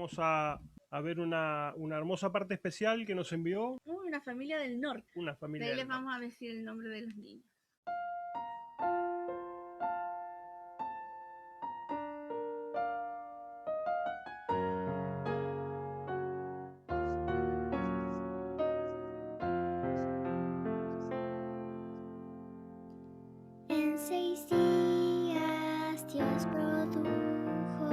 vamos a ver una hermosa parte especial que nos envió Una familia del norte. una De familia ahí del les norte. vamos a decir el nombre de los niños. En 6 días Dios produjo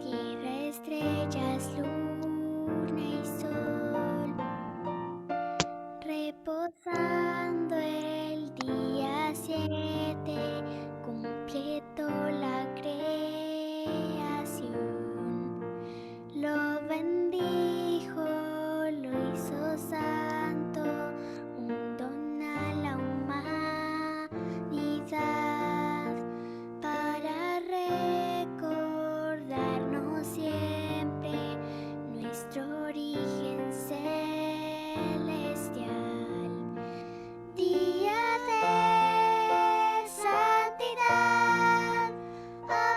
tierra, estrellas, luna y sol, reposando el día 7, completó la creación. Lo bendijo, lo hizo santo, un don a la humanidad, para recordarnos siempre nuestro origen celestial. Día de santidad,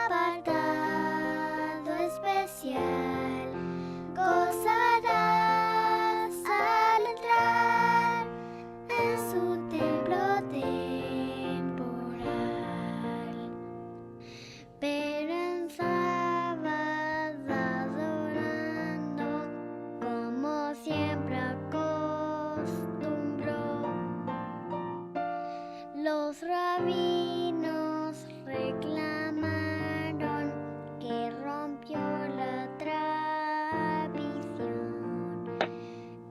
apartado especial, gozarás al entrar en su templo temporal. Pero en sábado adorando, como siempre acostumbró, los rabinos reclamaron que rompió la tradición,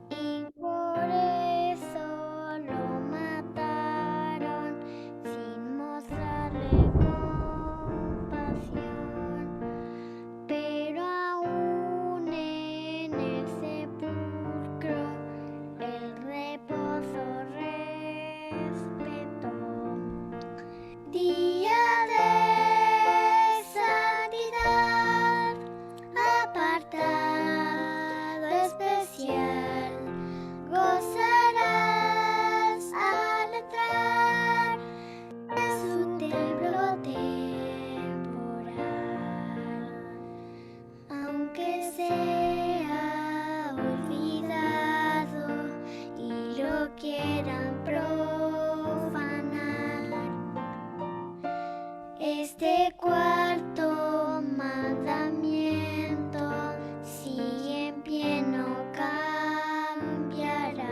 y por eso lo mataron sin mostrarle compasión. Pero aún en el sepulcro el reposo respetó. Día de santidad, apartado especial, gozarás al entrar en su templo temporal. Aunque sea olvidado y lo quieran profanar, este cuarto mandamiento sigue en pie, no cambiará.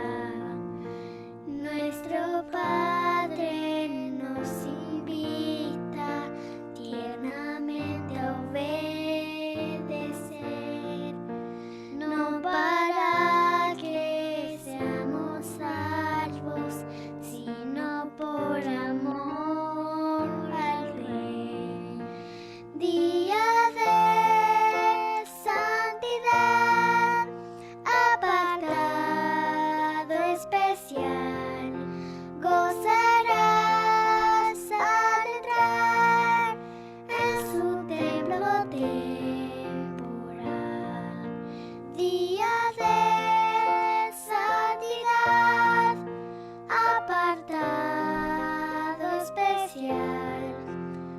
Nuestro Padre nos invita tiernamente a obedecer, no para que seamos salvos, sino por amor al Rey. Día de santidad, apartado especial, gozarás al entrar en su templo temporal. Día de santidad, apartado especial,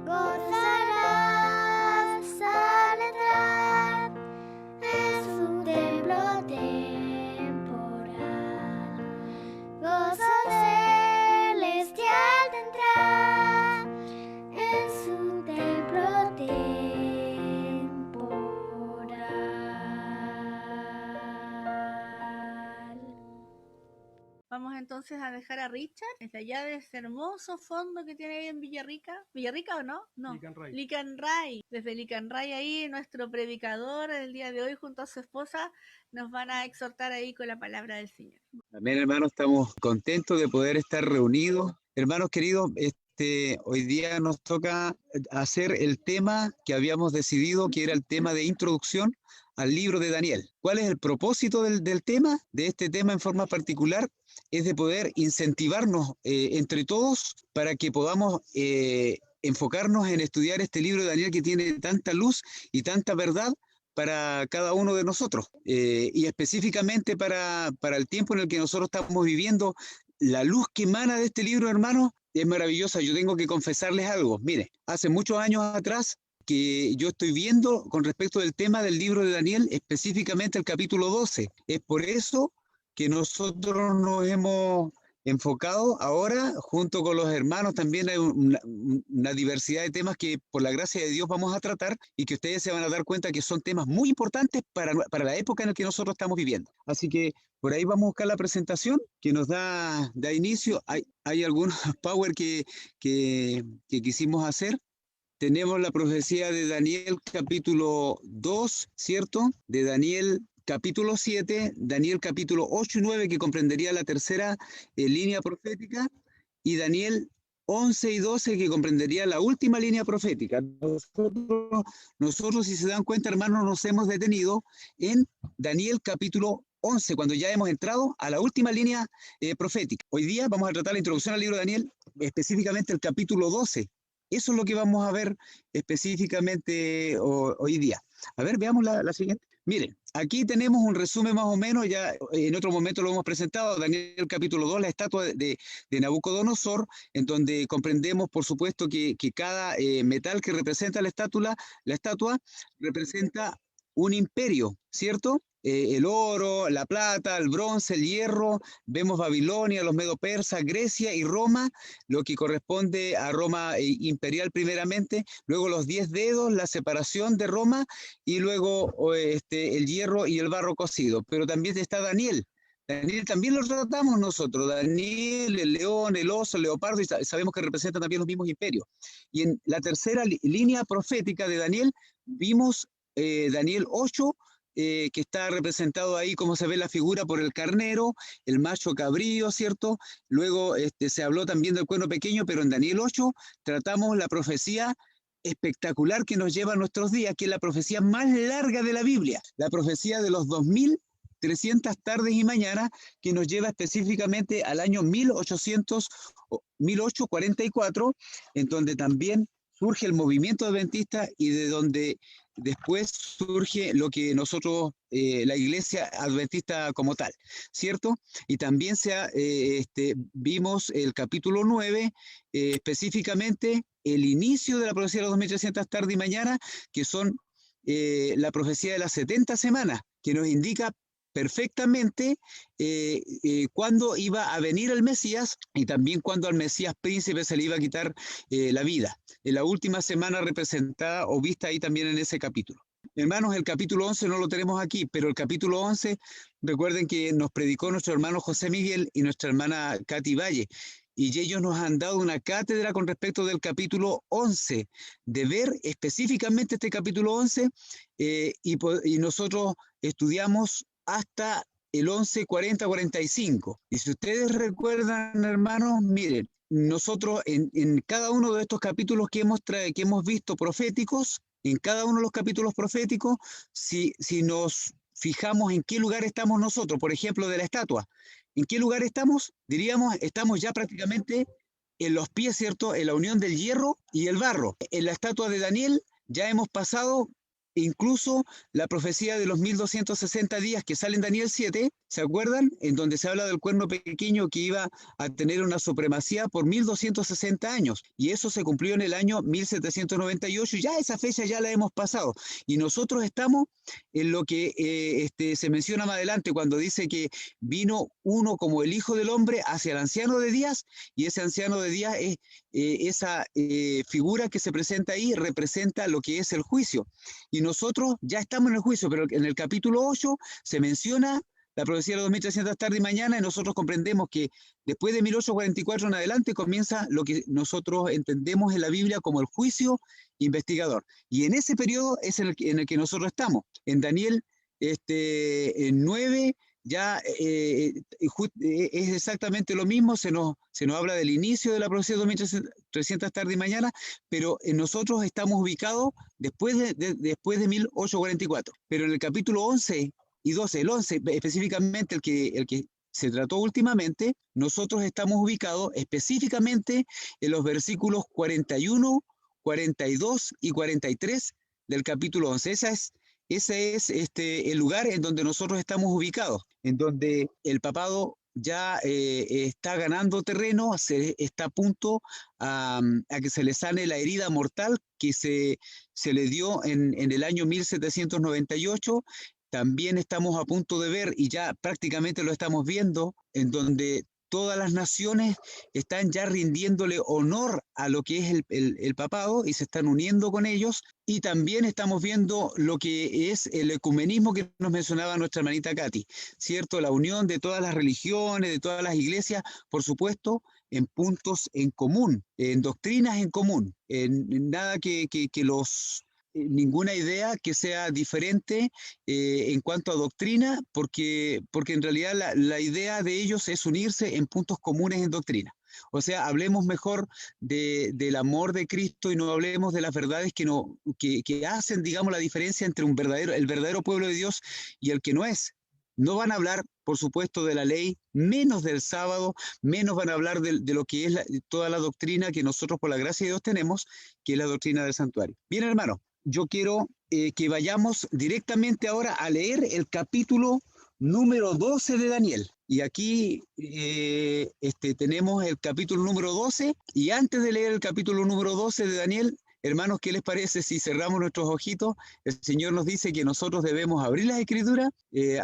gozarás al entrar en su templo temporal. Gozo celestial tendrá en su templo temporal. Vamos entonces a dejar a Richard desde allá de ese hermoso fondo que tiene ahí en Villarrica. ¿Villarrica o no? No. Licanray. Licanray. Desde Licanray ahí, nuestro predicador el día de hoy junto a su esposa nos van a exhortar ahí con la palabra del Señor. Amén, hermanos, estamos contentos de poder estar reunidos. Hermanos queridos, hoy día nos toca hacer el tema que habíamos decidido, que era el tema de introducción al libro de Daniel. ¿Cuál es el propósito del tema? De este tema en forma particular, es de poder incentivarnos entre todos para que podamos enfocarnos en estudiar este libro de Daniel que tiene tanta luz y tanta verdad para cada uno de nosotros, y específicamente para el tiempo en el que nosotros estamos viviendo. La luz que emana de este libro, hermanos, es maravillosa. Yo tengo que confesarles algo. Mire, hace muchos años atrás que yo estoy viendo con respecto del tema del libro de Daniel, específicamente el capítulo 12. Es por eso que nosotros nos hemos enfocado ahora, junto con los hermanos, también hay una diversidad de temas que por la gracia de Dios vamos a tratar y que ustedes se van a dar cuenta que son temas muy importantes para la época en la que nosotros estamos viviendo. Así que por ahí vamos a buscar la presentación que nos da inicio. Hay algunos power que quisimos hacer. Tenemos la profecía de Daniel capítulo 2, ¿cierto? De Daniel capítulo 7, Daniel capítulo 8 y 9, que comprendería la tercera línea profética, y Daniel 11 y 12, que comprendería la última línea profética. Nosotros, si se dan cuenta, hermanos, nos hemos detenido en Daniel capítulo 11, cuando ya hemos entrado a la última línea profética. Hoy día vamos a tratar la introducción al libro de Daniel, específicamente el capítulo 12. Eso es lo que vamos a ver específicamente hoy día. A ver, veamos la siguiente. Miren, aquí tenemos un resumen más o menos, ya en otro momento lo hemos presentado, Daniel capítulo 2, la estatua de Nabucodonosor, en donde comprendemos, por supuesto, que cada metal que representa la estatua representa un imperio, ¿cierto? El oro, la plata, el bronce, el hierro, vemos Babilonia, los medo-persas, Grecia y Roma, lo que corresponde a Roma imperial primeramente, luego los 10 dedos, la separación de Roma, y luego el hierro y el barro cocido. Pero también está Daniel. Daniel también lo tratamos nosotros, Daniel, el león, el oso, el leopardo, y sabemos que representan también los mismos imperios. Y en la tercera línea profética de Daniel, vimos Daniel 8, que está representado ahí, como se ve la figura, por el carnero, el macho cabrío, ¿cierto? Luego se habló también del cuerno pequeño, pero en Daniel 8 tratamos la profecía espectacular que nos lleva a nuestros días, que es la profecía más larga de la Biblia, la profecía de los 2300 tardes y mañanas, que nos lleva específicamente al año 1844, en donde también surge el movimiento adventista y de donde después surge lo que nosotros, la iglesia adventista como tal, ¿cierto? Y también vimos el capítulo 9, específicamente el inicio de la profecía de los 2300 tarde y mañana, que son la profecía de las 70 semanas, que nos indica perfectamente cuándo iba a venir el Mesías y también cuándo al Mesías príncipe se le iba a quitar la vida. En la última semana representada o vista ahí también en ese capítulo. Hermanos, el capítulo 11 no lo tenemos aquí, pero el capítulo 11, recuerden que nos predicó nuestro hermano José Miguel y nuestra hermana Katy Valle, y ellos nos han dado una cátedra con respecto del capítulo 11, de ver específicamente este capítulo 11, y nosotros estudiamos hasta el 11, 40, 45. Y si ustedes recuerdan, hermanos, miren, nosotros en cada uno de estos capítulos que hemos visto proféticos, en cada uno de los capítulos proféticos, si nos fijamos en qué lugar estamos nosotros, por ejemplo, de la estatua, ¿en qué lugar estamos? Diríamos, estamos ya prácticamente en los pies, ¿cierto?, en la unión del hierro y el barro. En la estatua de Daniel ya hemos pasado incluso la profecía de los 1260 días que sale en Daniel 7, ¿se acuerdan? En donde se habla del cuerno pequeño que iba a tener una supremacía por 1260 años. Y eso se cumplió en el año 1798, y ya esa fecha ya la hemos pasado. Y nosotros estamos en lo que se menciona más adelante, cuando dice que vino uno como el Hijo del Hombre hacia el anciano de días, y ese anciano de días es esa figura que se presenta ahí, representa lo que es el juicio. Y nosotros ya estamos en el juicio, pero en el capítulo 8 se menciona la profecía de los 2300 tarde y mañana, y nosotros comprendemos que después de 1844 en adelante comienza lo que nosotros entendemos en la Biblia como el juicio investigador. Y en ese periodo es en el que nosotros estamos. En Daniel 9 ya es exactamente lo mismo, se nos habla del inicio de la profecía de 2300 tarde y mañana, pero nosotros estamos ubicados después de 1844. Pero en el capítulo 11 y 12, el 11 específicamente, el que se trató últimamente, nosotros estamos ubicados específicamente en los versículos 41, 42 y 43 del capítulo 11. Ese es el lugar en donde nosotros estamos ubicados, en donde el papado ya está ganando terreno, está a punto a que se le sane la herida mortal que se le dio en el año 1798. También estamos a punto de ver, y ya prácticamente lo estamos viendo, en donde todas las naciones están ya rindiéndole honor a lo que es el papado y se están uniendo con ellos. Y también estamos viendo lo que es el ecumenismo que nos mencionaba nuestra hermanita Katy, ¿cierto? La unión de todas las religiones, de todas las iglesias, por supuesto, en puntos en común, en doctrinas en común, en nada que ninguna idea que sea diferente en cuanto a doctrina, porque en realidad la idea de ellos es unirse en puntos comunes en doctrina. O sea, hablemos mejor del amor de Cristo y no hablemos de las verdades que hacen, digamos, la diferencia entre el verdadero pueblo de Dios y el que no es. No van a hablar, por supuesto, de la ley, menos del sábado, menos van a hablar de lo que es toda la doctrina que nosotros por la gracia de Dios tenemos, que es la doctrina del santuario. Bien, hermano, yo quiero que vayamos directamente ahora a leer el capítulo número 12 de Daniel. Y aquí tenemos el capítulo número 12, y antes de leer el capítulo número 12 de Daniel, hermanos, ¿qué les parece si cerramos nuestros ojitos? El Señor nos dice que nosotros debemos abrir las Escrituras,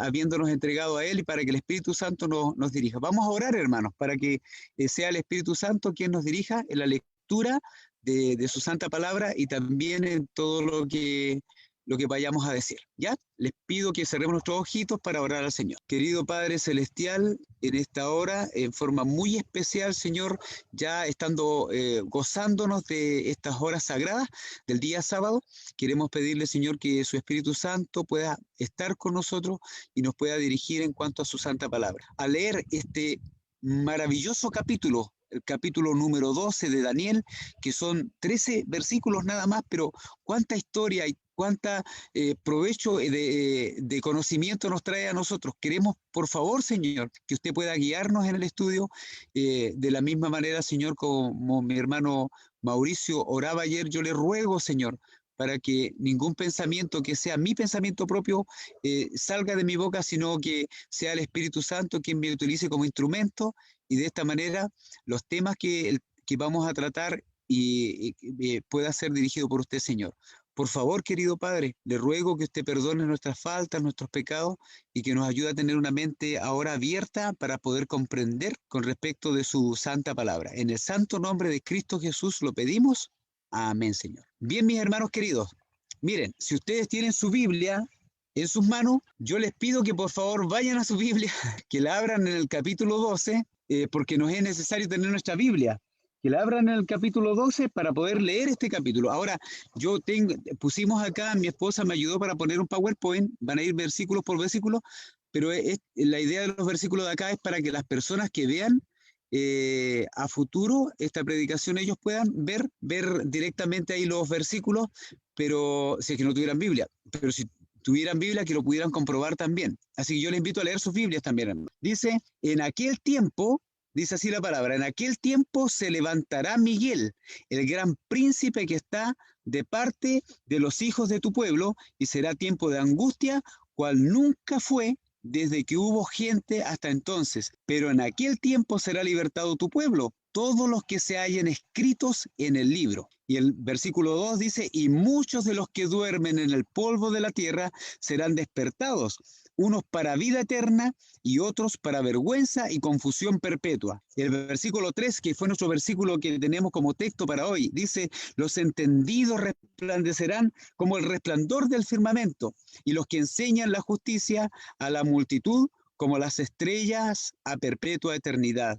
habiéndonos entregado a Él, y para que el Espíritu Santo nos dirija. Vamos a orar, hermanos, para que sea el Espíritu Santo quien nos dirija en la lectura de su santa palabra y también en todo lo que vayamos a decir. ¿Ya? Les pido que cerremos nuestros ojitos para orar al Señor. Querido Padre Celestial, en esta hora, en forma muy especial, Señor, ya estando gozándonos de estas horas sagradas del día sábado, queremos pedirle, Señor, que su Espíritu Santo pueda estar con nosotros y nos pueda dirigir en cuanto a su santa palabra. Al leer este maravilloso capítulo, el capítulo número 12 de Daniel, que son 13 versículos nada más, pero cuánta historia y cuánta provecho de conocimiento nos trae a nosotros. Queremos, por favor, Señor, que usted pueda guiarnos en el estudio de la misma manera, Señor, como mi hermano Mauricio oraba ayer. Yo le ruego, Señor, para que ningún pensamiento que sea mi pensamiento propio salga de mi boca, sino que sea el Espíritu Santo quien me utilice como instrumento, y de esta manera los temas que vamos a tratar pueda ser dirigido por usted, Señor. Por favor, querido Padre, le ruego que usted perdone nuestras faltas, nuestros pecados, y que nos ayude a tener una mente ahora abierta para poder comprender con respecto de su santa palabra. En el santo nombre de Cristo Jesús lo pedimos. Amén, Señor. Bien, mis hermanos queridos, miren, si ustedes tienen su Biblia en sus manos, yo les pido que por favor vayan a su Biblia, que la abran en el capítulo 12, porque nos es necesario tener nuestra Biblia. Que la abran en el capítulo 12 para poder leer este capítulo. Ahora, pusimos acá, mi esposa me ayudó para poner un PowerPoint, van a ir versículos por versículo, pero la idea de los versículos de acá es para que las personas que vean a futuro esta predicación, ellos puedan ver directamente ahí los versículos, pero si es que no tuvieran Biblia, pero si tuvieran Biblia, que lo pudieran comprobar también. Así que yo les invito a leer sus Biblias también, hermano. Dice, en aquel tiempo, dice así la palabra, en aquel tiempo se levantará Miguel, el gran príncipe que está de parte de los hijos de tu pueblo, y será tiempo de angustia, cual nunca fue desde que hubo gente hasta entonces. Pero en aquel tiempo será libertado tu pueblo, todos los que se hallen escritos en el libro. Y el versículo 2 dice, y muchos de los que duermen en el polvo de la tierra serán despertados, unos para vida eterna y otros para vergüenza y confusión perpetua. El versículo 3, que fue nuestro versículo que tenemos como texto para hoy, dice, los entendidos resplandecerán como el resplandor del firmamento, y los que enseñan la justicia a la multitud como las estrellas a perpetua eternidad.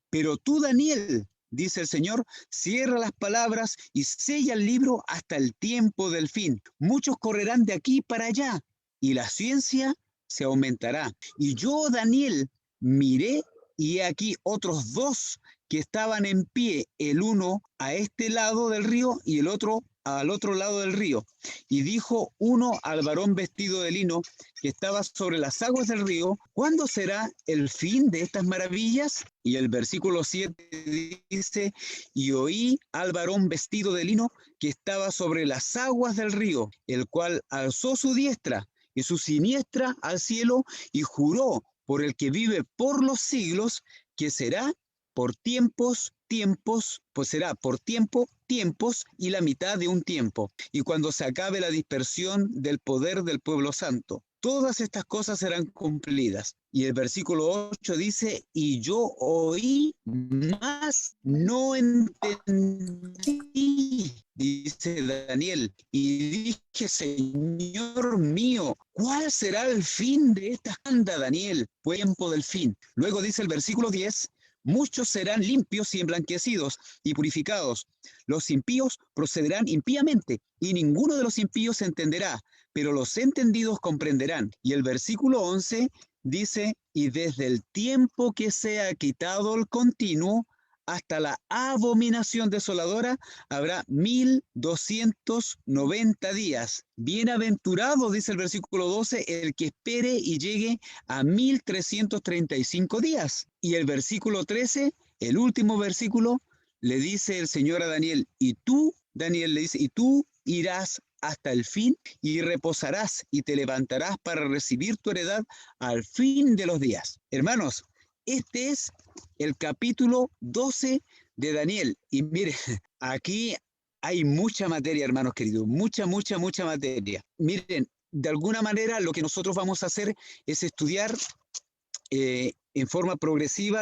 Pero tú, Daniel, dice el Señor, cierra las palabras y sella el libro hasta el tiempo del fin. Muchos correrán de aquí para allá, y la ciencia se aumentará. Y yo, Daniel, miré, y he aquí otros dos que estaban en pie, el uno a este lado del río y el otro al otro lado del río. Y dijo uno al varón vestido de lino que estaba sobre las aguas del río, ¿cuándo será el fin de estas maravillas? Y el versículo 7 dice, y oí al varón vestido de lino que estaba sobre las aguas del río, el cual alzó su diestra y su siniestra al cielo y juró por el que vive por los siglos, que será por tiempos, pues será por tiempos y la mitad de un tiempo, y cuando se acabe la dispersión del poder del pueblo santo. Todas estas cosas serán cumplidas. Y el versículo 8 dice, y yo oí, mas no entendí, dice Daniel, y dije, Señor mío, ¿cuál será el fin de esta anda, Daniel? Tiempo del fin. Luego dice el versículo 10, muchos serán limpios y emblanquecidos y purificados. Los impíos procederán impíamente, y ninguno de los impíos entenderá, pero los entendidos comprenderán. Y el versículo 11 dice, y desde el tiempo que sea quitado el continuo hasta la abominación desoladora habrá 1290 días. Bienaventurado, dice el versículo 12, el que espere y llegue a 1335 días. Y el versículo 13, el último versículo, le dice el Señor a Daniel, y tú, Daniel le dice, y tú irás hasta el fin y reposarás y te levantarás para recibir tu heredad al fin de los días. Hermanos, este es el capítulo 12 de Daniel. Y mire, aquí hay mucha materia, hermanos queridos, mucha materia. Miren, de alguna manera lo que nosotros vamos a hacer es estudiar en forma progresiva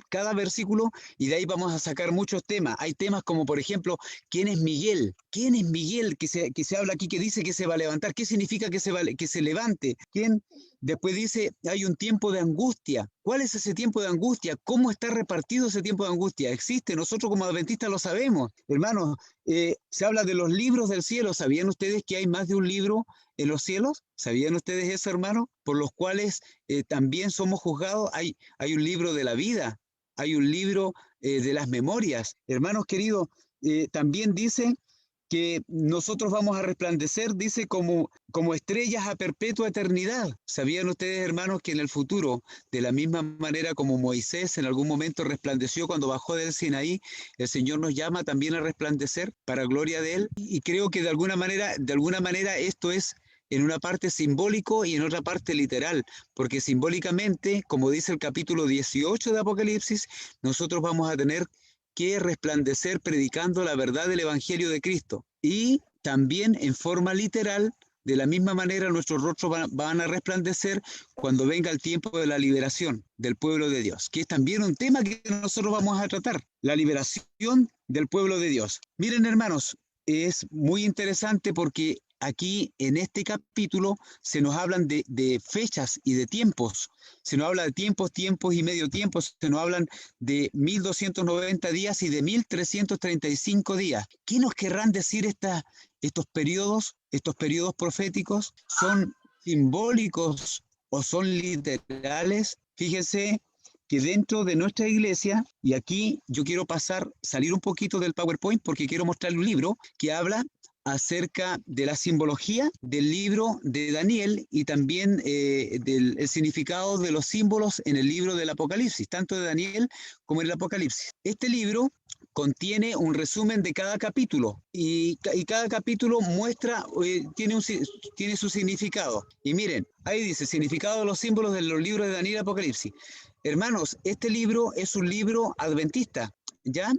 cada versículo, y de ahí vamos a sacar muchos temas. Hay temas como, por ejemplo, ¿quién es Miguel? ¿Quién es Miguel que se habla aquí, que dice que se va a levantar? ¿Qué significa que se levante? ¿Quién? Después dice, hay un tiempo de angustia. ¿Cuál es ese tiempo de angustia? ¿Cómo está repartido ese tiempo de angustia? Existe, nosotros como adventistas lo sabemos. Hermanos, se habla de los libros del cielo. ¿Sabían ustedes que hay más de un libro en los cielos? ¿Sabían ustedes eso, hermanos? Por los cuales también somos juzgados. Hay un libro de la vida, hay un libro de las memorias. Hermanos queridos, también dice que nosotros vamos a resplandecer, dice, como estrellas a perpetua eternidad. ¿Sabían ustedes, hermanos, que en el futuro, de la misma manera como Moisés en algún momento resplandeció cuando bajó del Sinaí, el Señor nos llama también a resplandecer para gloria de Él? Y creo que de alguna manera esto es en una parte simbólico y en otra parte literal, porque simbólicamente, como dice el capítulo 18 de Apocalipsis, nosotros vamos a tener que resplandecer predicando la verdad del Evangelio de Cristo. Y también en forma literal, de la misma manera, nuestros rostros van a resplandecer cuando venga el tiempo de la liberación del pueblo de Dios, que es también un tema que nosotros vamos a tratar, la liberación del pueblo de Dios. Miren, hermanos, es muy interesante porque aquí en este capítulo se nos hablan de fechas y de tiempos. Se nos habla de tiempos y medio tiempo. Se nos hablan de 1290 días y de 1335 días. ¿Qué nos querrán decir estos periodos proféticos? ¿Son simbólicos o son literales? Fíjense que dentro de nuestra iglesia, y aquí yo quiero salir un poquito del PowerPoint porque quiero mostrarle un libro que habla acerca de la simbología del libro de Daniel y también del significado de los símbolos en el libro del Apocalipsis, tanto de Daniel como en el Apocalipsis. Este libro contiene un resumen de cada capítulo y cada capítulo tiene su significado. Y miren, ahí dice, significado de los símbolos de los libros de Daniel y Apocalipsis. Hermanos, este libro es un libro adventista, ¿ya?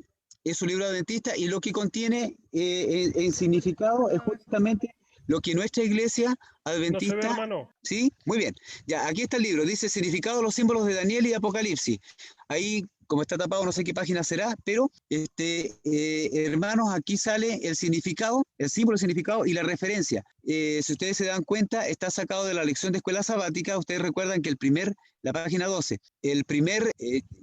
Es un libro adventista y lo que contiene en significado es justamente lo que nuestra iglesia adventista... ¿No se ve, hermano? ¿Sí? Muy bien. Ya, aquí está el libro. Dice significado de los símbolos de Daniel y Apocalipsis. Ahí, como está tapado, no sé qué página será, pero, hermanos, aquí sale el significado, el símbolo, el significado y la referencia. Si ustedes se dan cuenta, está sacado de la lección de escuela sabática. Ustedes recuerdan que la página 12, el primer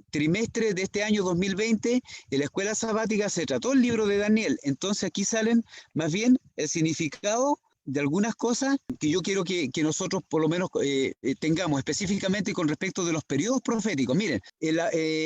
trimestre de este año 2020, en la escuela sabática se trató el libro de Daniel. Entonces aquí salen más bien el significado de algunas cosas que yo quiero que nosotros por lo menos tengamos específicamente con respecto de los periodos proféticos. Miren,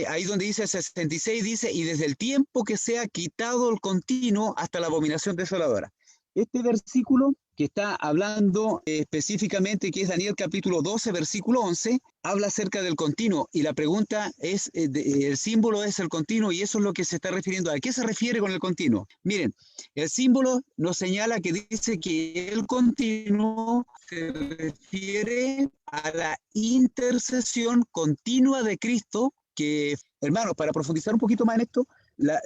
ahí donde dice 66 dice, y desde el tiempo que sea quitado el continuo hasta la abominación desoladora. este versículo que está hablando específicamente, que es Daniel capítulo 12, versículo 11, habla acerca del continuo, y la pregunta es, el símbolo es el continuo, y eso es lo que se está refiriendo. ¿A qué se refiere con el continuo? Miren, el símbolo nos señala que dice que el continuo se refiere a la intercesión continua de Cristo, que, hermanos, para profundizar un poquito más en esto,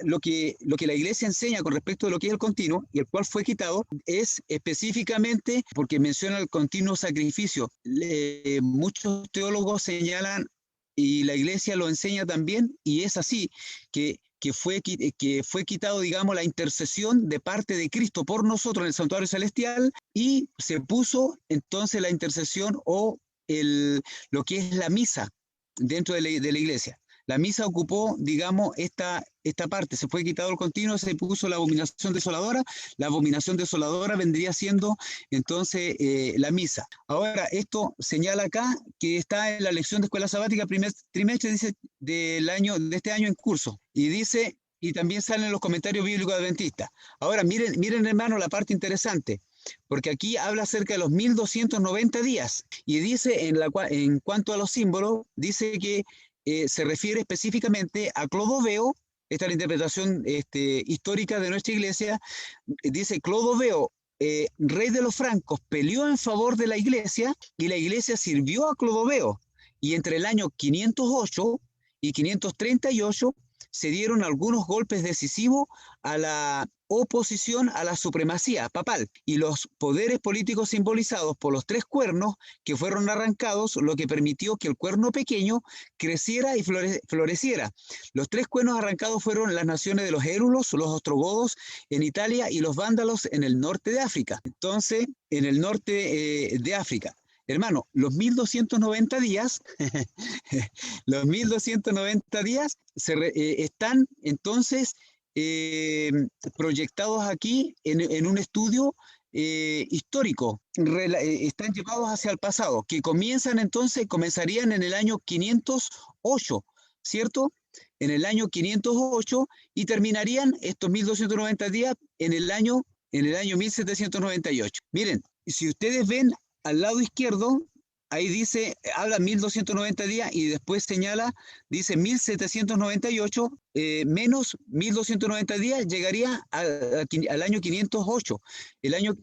lo que la iglesia enseña con respecto a lo que es el continuo, y el cual fue quitado, es específicamente porque menciona el continuo sacrificio. Muchos teólogos señalan, y la iglesia lo enseña también, y es así, que fue quitado, digamos, la intercesión de parte de Cristo por nosotros en el santuario celestial, y se puso entonces la intercesión o lo que es la misa dentro de la iglesia. La misa ocupó, digamos, esta parte. Se fue quitado el continuo, se puso la abominación desoladora. La abominación desoladora vendría siendo entonces la misa. Ahora, esto señala acá que está en la lección de escuela sabática primer trimestre, dice, de este año en curso. Y dice, y también salen los comentarios bíblicos adventistas. Ahora, miren, hermano, la parte interesante, porque aquí habla acerca de los 1290 días. Y dice, en cuanto a los símbolos, dice que se refiere específicamente a Clodoveo. Esta es la interpretación histórica de nuestra iglesia. Dice Clodoveo, rey de los francos, peleó en favor de la iglesia, y la iglesia sirvió a Clodoveo. Y entre el año 508 y 538 se dieron algunos golpes decisivos a la oposición a la supremacía papal, y los poderes políticos simbolizados por los tres cuernos que fueron arrancados, lo que permitió que el cuerno pequeño creciera y floreciera. Los tres cuernos arrancados fueron las naciones de los érulos, los ostrogodos en Italia, y los vándalos en el norte de África. Entonces, en el norte de África. Hermano, los 1290 días, los 1290 días están entonces proyectados aquí en un estudio histórico. Están llevados hacia el pasado, que comenzarían en el año 508, ¿cierto? En el año 508, y terminarían estos 1290 días en el año 1798. Miren, si ustedes ven al lado izquierdo, ahí dice, habla 1290 días, y después señala, dice 1798 menos 1290 días, llegaría al año 508. El año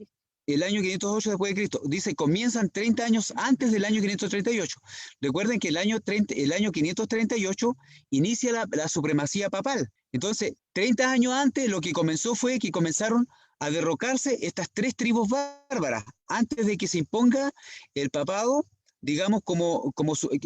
508 después de Cristo. Dice, comienzan 30 años antes del año 538. Recuerden que el año 538 inicia la supremacía papal. Entonces, 30 años antes, lo que comenzó fue que comenzaron a derrocarse estas tres tribus bárbaras, antes de que se imponga el papado, digamos,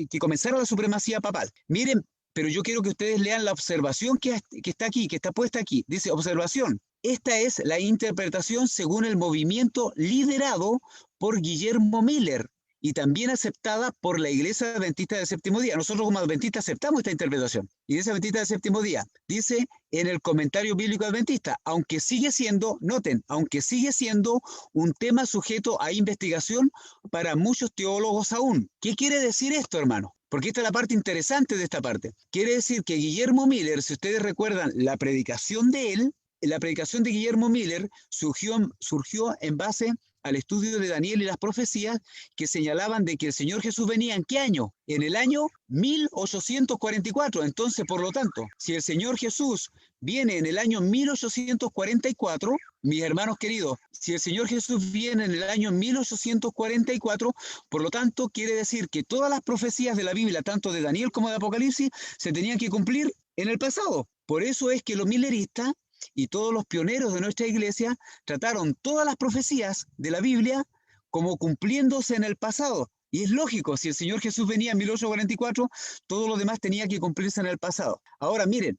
que comenzara la supremacía papal. Miren, pero yo quiero que ustedes lean la observación que está aquí, que está puesta aquí. Dice, observación, esta es la interpretación según el movimiento liderado por Guillermo Miller, y también aceptada por la Iglesia Adventista del Séptimo Día. Nosotros como adventistas aceptamos esta interpretación. Iglesia Adventista del Séptimo Día dice en el comentario bíblico adventista, aunque sigue siendo, noten, aunque sigue siendo un tema sujeto a investigación para muchos teólogos aún. ¿Qué quiere decir esto, hermano? Porque esta es la parte interesante de esta parte. Quiere decir que Guillermo Miller, si ustedes recuerdan la predicación de él, la predicación de Guillermo Miller surgió en base al estudio de Daniel y las profecías que señalaban de que el Señor Jesús venía ¿en qué año? En el año 1844. Entonces, por lo tanto, si el Señor Jesús viene en el año 1844, mis hermanos queridos, si el Señor Jesús viene en el año 1844, por lo tanto, quiere decir que todas las profecías de la Biblia, tanto de Daniel como de Apocalipsis, se tenían que cumplir en el pasado. Por eso es que los mileristas y todos los pioneros de nuestra iglesia trataron todas las profecías de la Biblia como cumpliéndose en el pasado. Y es lógico, si el Señor Jesús venía en 1844, todo lo demás tenía que cumplirse en el pasado. Ahora miren,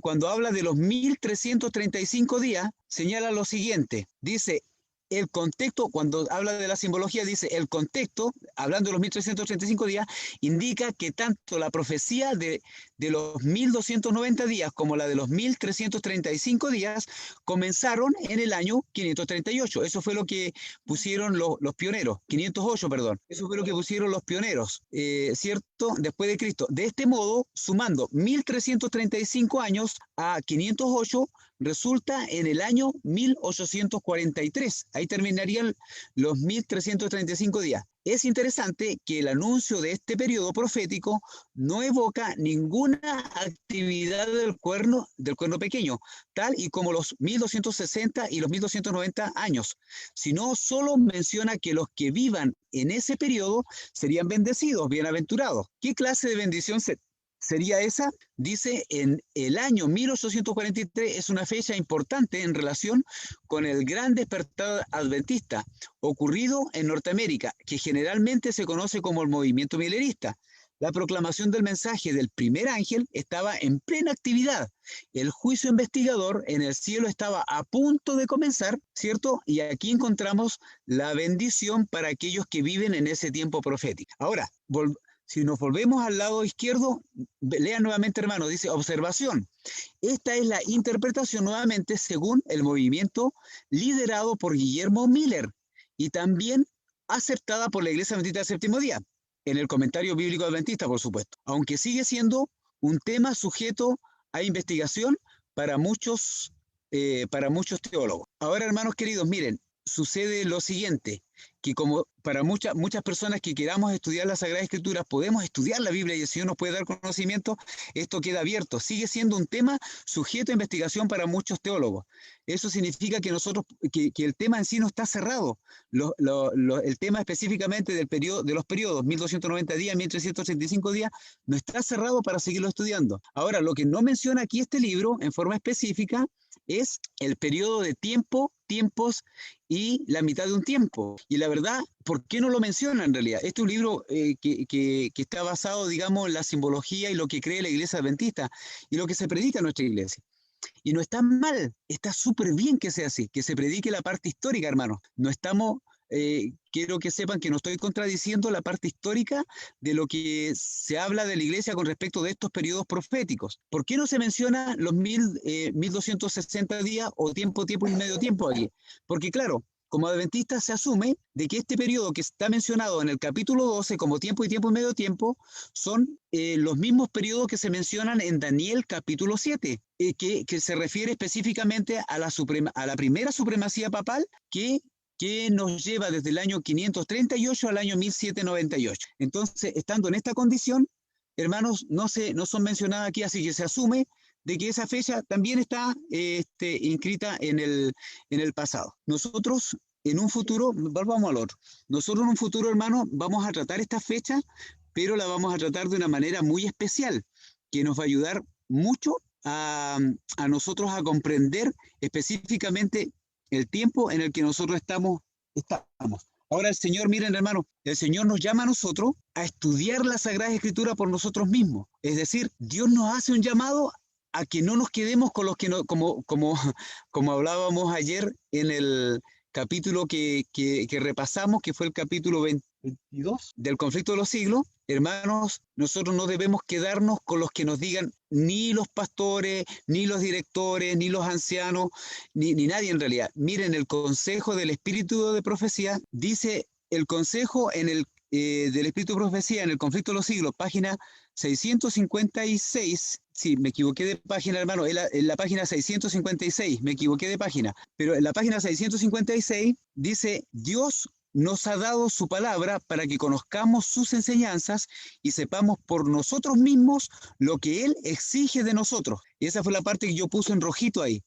cuando habla de los 1335 días, señala lo siguiente, dice, el contexto, cuando habla de la simbología, dice, el contexto, hablando de los 1335 días, indica que tanto la profecía de los 1290 días como la de los 1335 días comenzaron en el año 538. Eso fue lo que pusieron los pioneros, 508, perdón. Eso fue lo que pusieron los pioneros, ¿cierto? Después de Cristo. De este modo, sumando 1335 años a 508, resulta en el año 1843. Ahí terminarían los 1335 días. Es interesante que el anuncio de este periodo profético no evoca ninguna actividad del cuerno pequeño, tal y como los 1260 y los 1290 años, sino solo menciona que los que vivan en ese periodo serían bendecidos, bienaventurados. ¿Qué clase de bendición sería esa? Dice, en el año 1843 es una fecha importante en relación con el gran despertar adventista ocurrido en Norteamérica, que generalmente se conoce como el movimiento milerista. La proclamación del mensaje del primer ángel estaba en plena actividad. El juicio investigador en el cielo estaba a punto de comenzar, ¿cierto? Y aquí encontramos la bendición para aquellos que viven en ese tiempo profético. Ahora, si nos volvemos al lado izquierdo, lean nuevamente, hermanos, dice observación. Esta es la interpretación nuevamente según el movimiento liderado por Guillermo Miller y también aceptada por la Iglesia Adventista del Séptimo Día, en el comentario bíblico adventista, por supuesto, aunque sigue siendo un tema sujeto a investigación para muchos teólogos. Ahora, hermanos queridos, miren, sucede lo siguiente, que como para muchas personas que queramos estudiar la Sagrada Escritura, podemos estudiar la Biblia y el Señor nos puede dar conocimiento, esto queda abierto, sigue siendo un tema sujeto a investigación para muchos teólogos. Eso significa que que el tema en sí no está cerrado. El tema específicamente de los periodos 1290 días, 1335 días, no está cerrado para seguirlo estudiando. Ahora, lo que no menciona aquí este libro en forma específica es el periodo de tiempos y la mitad de un tiempo. Y la verdad, ¿por qué no lo menciona en realidad? Este es un libro que está basado, digamos, en la simbología y lo que cree la Iglesia Adventista y lo que se predica en nuestra iglesia. Y no está mal, está súper bien que sea así, que se predique la parte histórica, hermanos. No estamos... quiero que sepan que no estoy contradiciendo la parte histórica de lo que se habla de la iglesia con respecto de estos periodos proféticos. ¿Por qué no se menciona los 1260 días o tiempo y medio tiempo aquí? Porque claro, como adventista se asume de que este periodo que está mencionado en el capítulo 12 como tiempo y medio tiempo son los mismos periodos que se mencionan en Daniel capítulo 7, que se refiere específicamente a la primera supremacía papal que nos lleva desde el año 538 al año 1798. Entonces, estando en esta condición, hermanos, no son mencionadas aquí, así que se asume de que esa fecha también está inscrita en el pasado. Nosotros, en un futuro, volvamos al otro. Nosotros en un futuro, hermanos, vamos a tratar esta fecha, pero la vamos a tratar de una manera muy especial, que nos va a ayudar mucho a nosotros a comprender específicamente el tiempo en el que nosotros estamos. Ahora el Señor, miren hermano, el Señor nos llama a nosotros a estudiar la Sagrada Escritura por nosotros mismos. Es decir, Dios nos hace un llamado a que no nos quedemos con los que no, como hablábamos ayer en el capítulo que repasamos, que fue el capítulo 22 del conflicto de los siglos. Hermanos, nosotros no debemos quedarnos con los que nos digan ni los pastores, ni los directores, ni los ancianos, ni nadie en realidad. Miren, el consejo del Espíritu de Profecía, dice el consejo del Espíritu de Profecía en el conflicto de los siglos, página 656, sí, me equivoqué de página, hermano, en la página 656, me equivoqué de página, pero en la página 656 dice, Dios nos ha dado su palabra para que conozcamos sus enseñanzas y sepamos por nosotros mismos lo que Él exige de nosotros. Y esa fue la parte que yo puse en rojito ahí.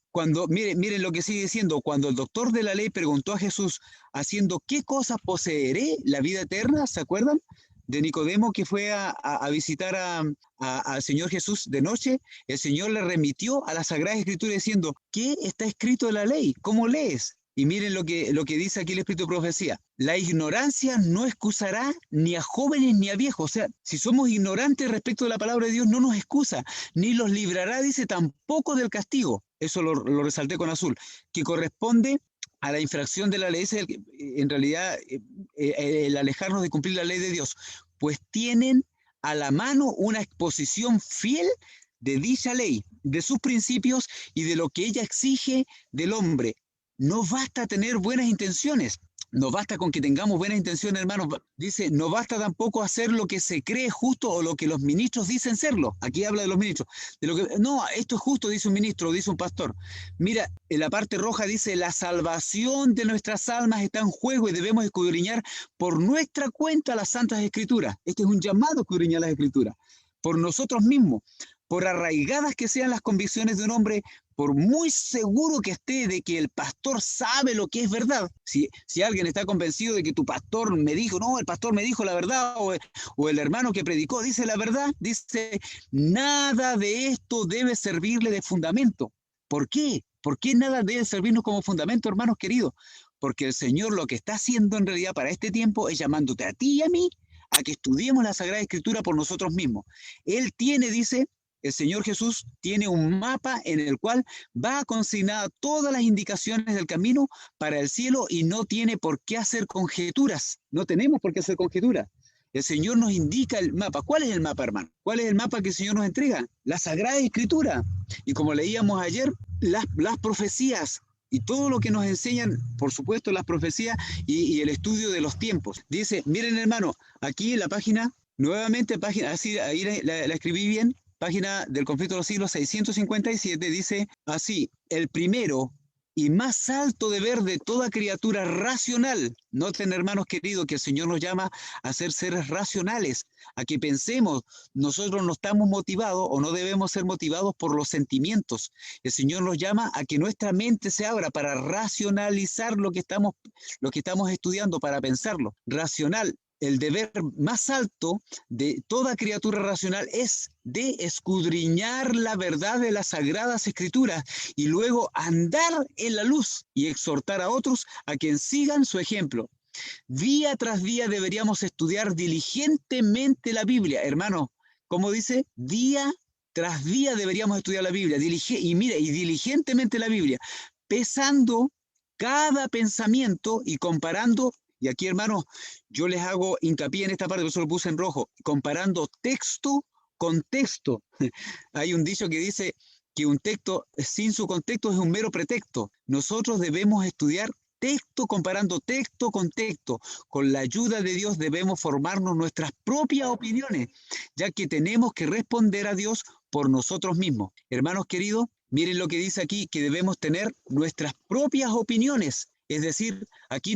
Miren lo que sigue diciendo, cuando el doctor de la ley preguntó a Jesús, haciendo qué cosas poseeré la vida eterna, ¿se acuerdan? De Nicodemo que fue a visitar al Señor Jesús de noche, el Señor le remitió a la Sagrada Escritura diciendo, ¿qué está escrito en la ley? ¿Cómo lees? Y miren lo que dice aquí el Espíritu de Profecía. La ignorancia no excusará ni a jóvenes ni a viejos. O sea, si somos ignorantes respecto de la palabra de Dios, no nos excusa, ni los librará, dice, tampoco del castigo. Eso lo resalté con azul, que corresponde a la infracción de la ley. Es en realidad el alejarnos de cumplir la ley de Dios. Pues tienen a la mano una exposición fiel de dicha ley, de sus principios y de lo que ella exige del hombre. No basta tener buenas intenciones. no basta con que tengamos buenas intenciones, hermanos. Dice, no basta tampoco hacer lo que se cree justo o lo que los ministros dicen serlo. Aquí habla de los ministros. No, esto es justo, dice un ministro, dice un pastor. Mira, en la parte roja dice, la salvación de nuestras almas está en juego y debemos escudriñar por nuestra cuenta las Santas Escrituras. Este es un llamado a escudriñar las Escrituras. Por nosotros mismos, por arraigadas que sean las convicciones de un hombre, por muy seguro que esté de que el pastor sabe lo que es verdad, si alguien está convencido de que tu pastor me dijo, no, el pastor me dijo la verdad, o el hermano que predicó dice la verdad, dice, nada de esto debe servirle de fundamento. ¿Por qué? ¿Por qué nada debe servirnos como fundamento, hermanos queridos? Porque el Señor lo que está haciendo en realidad para este tiempo es llamándote a ti y a mí a que estudiemos la Sagrada Escritura por nosotros mismos. Él tiene, dice, el Señor Jesús tiene un mapa en el cual va consignada todas las indicaciones del camino para el cielo y no tiene por qué hacer conjeturas. No tenemos por qué hacer conjeturas. El Señor nos indica el mapa. ¿Cuál es el mapa, hermano? ¿Cuál es el mapa que el Señor nos entrega? La Sagrada Escritura. Y como leíamos ayer, las profecías y todo lo que nos enseñan, por supuesto, las profecías y el estudio de los tiempos. Dice, miren, hermano, aquí en la página, nuevamente, página, así, ahí la escribí bien, página del Conflicto de los Siglos 657, dice así, el primero y más alto deber de toda criatura racional. Noten, hermanos queridos, que el Señor nos llama a ser seres racionales, a que pensemos. Nosotros no estamos motivados o no debemos ser motivados por los sentimientos. El Señor nos llama a que nuestra mente se abra para racionalizar lo que estamos estudiando, para pensarlo. Racional. El deber más alto de toda criatura racional es de escudriñar la verdad de las Sagradas Escrituras y luego andar en la luz y exhortar a otros a que sigan su ejemplo. Día tras día deberíamos estudiar diligentemente la Biblia. Hermano, ¿cómo dice? Día tras día deberíamos estudiar la Biblia. Y diligentemente la Biblia, pesando cada pensamiento y comparando. Y aquí, hermanos, yo les hago hincapié en esta parte, por eso lo puse en rojo, comparando texto con texto. Hay un dicho que dice que un texto sin su contexto es un mero pretexto. Nosotros debemos estudiar texto, comparando texto con texto. Con la ayuda de Dios debemos formarnos nuestras propias opiniones, ya que tenemos que responder a Dios por nosotros mismos. Hermanos queridos, miren lo que dice aquí, que debemos tener nuestras propias opiniones. Es decir, aquí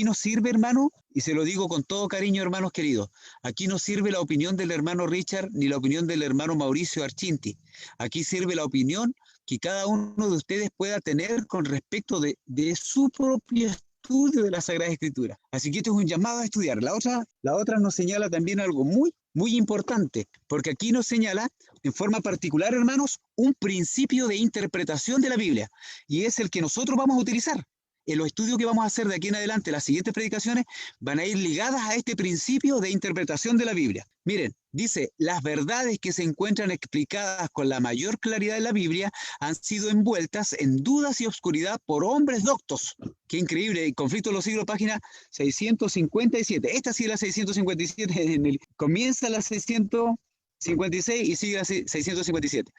no sirve, hermano, y se lo digo con todo cariño, hermanos queridos, aquí no sirve la opinión del hermano Richard ni la opinión del hermano Mauricio Archinti. Aquí sirve la opinión que cada uno de ustedes pueda tener con respecto de su propio estudio de la Sagrada Escritura. Así que esto es un llamado a estudiar. La otra nos señala también algo muy importante, porque aquí nos señala en forma particular, hermanos, un principio de interpretación de la Biblia, y es el que nosotros vamos a utilizar. En los estudios que vamos a hacer de aquí en adelante, las siguientes predicaciones van a ir ligadas a este principio de interpretación de la Biblia. Miren, dice, las verdades que se encuentran explicadas con la mayor claridad en la Biblia han sido envueltas en dudas y obscuridad por hombres doctos. Qué increíble, el Conflicto de los Siglos, página 657. Esta sí es la 657, comienza la 656 y sigue la 657.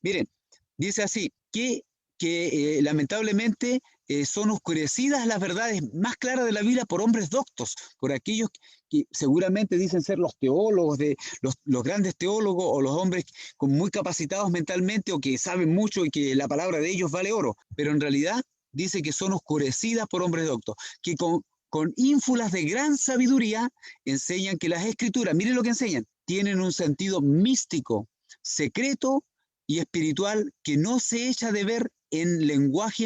Miren, dice así, que lamentablemente son oscurecidas las verdades más claras de la Biblia por hombres doctos, por aquellos que seguramente dicen ser los teólogos, los grandes teólogos o los hombres muy capacitados mentalmente o que saben mucho y que la palabra de ellos vale oro, pero en realidad dice que son oscurecidas por hombres doctos, que con ínfulas de gran sabiduría enseñan que las Escrituras, miren lo que enseñan, tienen un sentido místico, secreto y espiritual que no se echa de ver en el lenguaje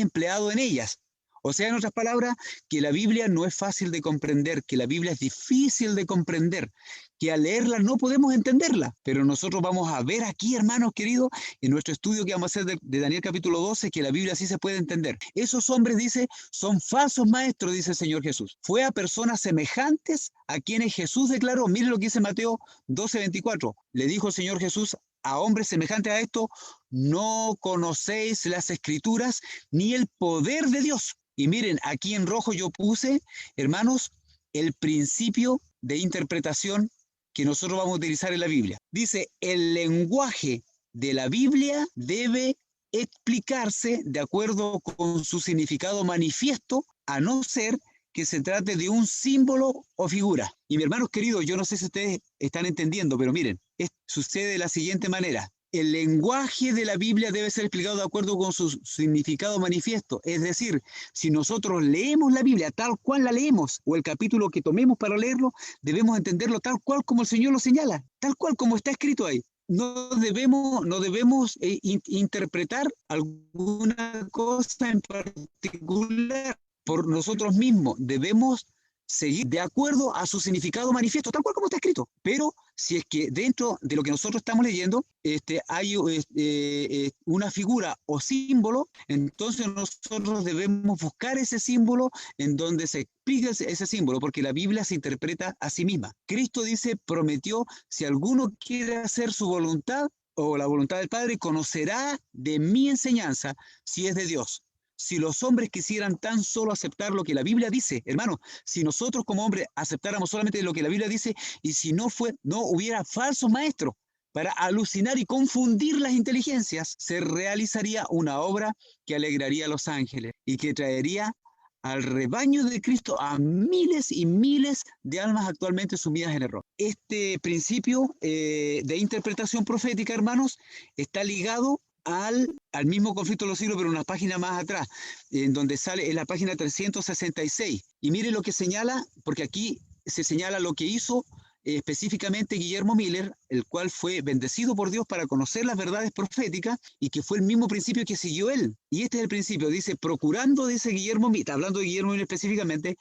empleado en ellas. O sea, en otras palabras, que la Biblia no es fácil de comprender, que la Biblia es difícil de comprender, que al leerla no podemos entenderla. Pero nosotros vamos a ver aquí, hermanos queridos, en nuestro estudio que vamos a hacer de Daniel capítulo 12, que la Biblia sí se puede entender. Esos hombres, dice, son falsos maestros, dice el Señor Jesús. Fue a personas semejantes a quienes Jesús declaró. Miren lo que dice Mateo 12:24. Le dijo el Señor Jesús a hombres semejantes a esto, no conocéis las Escrituras ni el poder de Dios. Y miren, aquí en rojo yo puse, hermanos, el principio de interpretación que nosotros vamos a utilizar en la Biblia. Dice, el lenguaje de la Biblia debe explicarse de acuerdo con su significado manifiesto, a no ser que se trate de un símbolo o figura. Y mis hermanos queridos, yo no sé si ustedes están entendiendo, pero miren, sucede de la siguiente manera. El lenguaje de la Biblia debe ser explicado de acuerdo con su significado manifiesto. Es decir, si nosotros leemos la Biblia tal cual la leemos, o el capítulo que tomemos para leerlo, debemos entenderlo tal cual como el Señor lo señala, tal cual como está escrito ahí. No debemos interpretar alguna cosa en particular por nosotros mismos. Debemos seguir de acuerdo a su significado manifiesto, tal cual como está escrito. Pero si es que dentro de lo que nosotros estamos leyendo hay una figura o símbolo, entonces nosotros debemos buscar ese símbolo en donde se explica ese símbolo, porque la Biblia se interpreta a sí misma. Cristo dice, prometió, si alguno quiere hacer su voluntad o la voluntad del Padre, conocerá de mi enseñanza si es de Dios. Si los hombres quisieran tan solo aceptar lo que la Biblia dice, hermano, si nosotros como hombres aceptáramos solamente lo que la Biblia dice, y si no hubiera falsos maestros para alucinar y confundir las inteligencias, se realizaría una obra que alegraría a los ángeles y que traería al rebaño de Cristo a miles y miles de almas actualmente sumidas en error. Este principio de interpretación profética, hermanos, está ligado al mismo conflicto de los siglos, pero una página más atrás, en donde sale en la página 366. Y mire lo que señala, porque aquí se señala lo que hizo específicamente Guillermo Miller, el cual fue bendecido por Dios para conocer las verdades proféticas y que fue el mismo principio que siguió él. Y este es el principio, dice, procurando, dice Guillermo Miller, hablando de Guillermo Miller específicamente,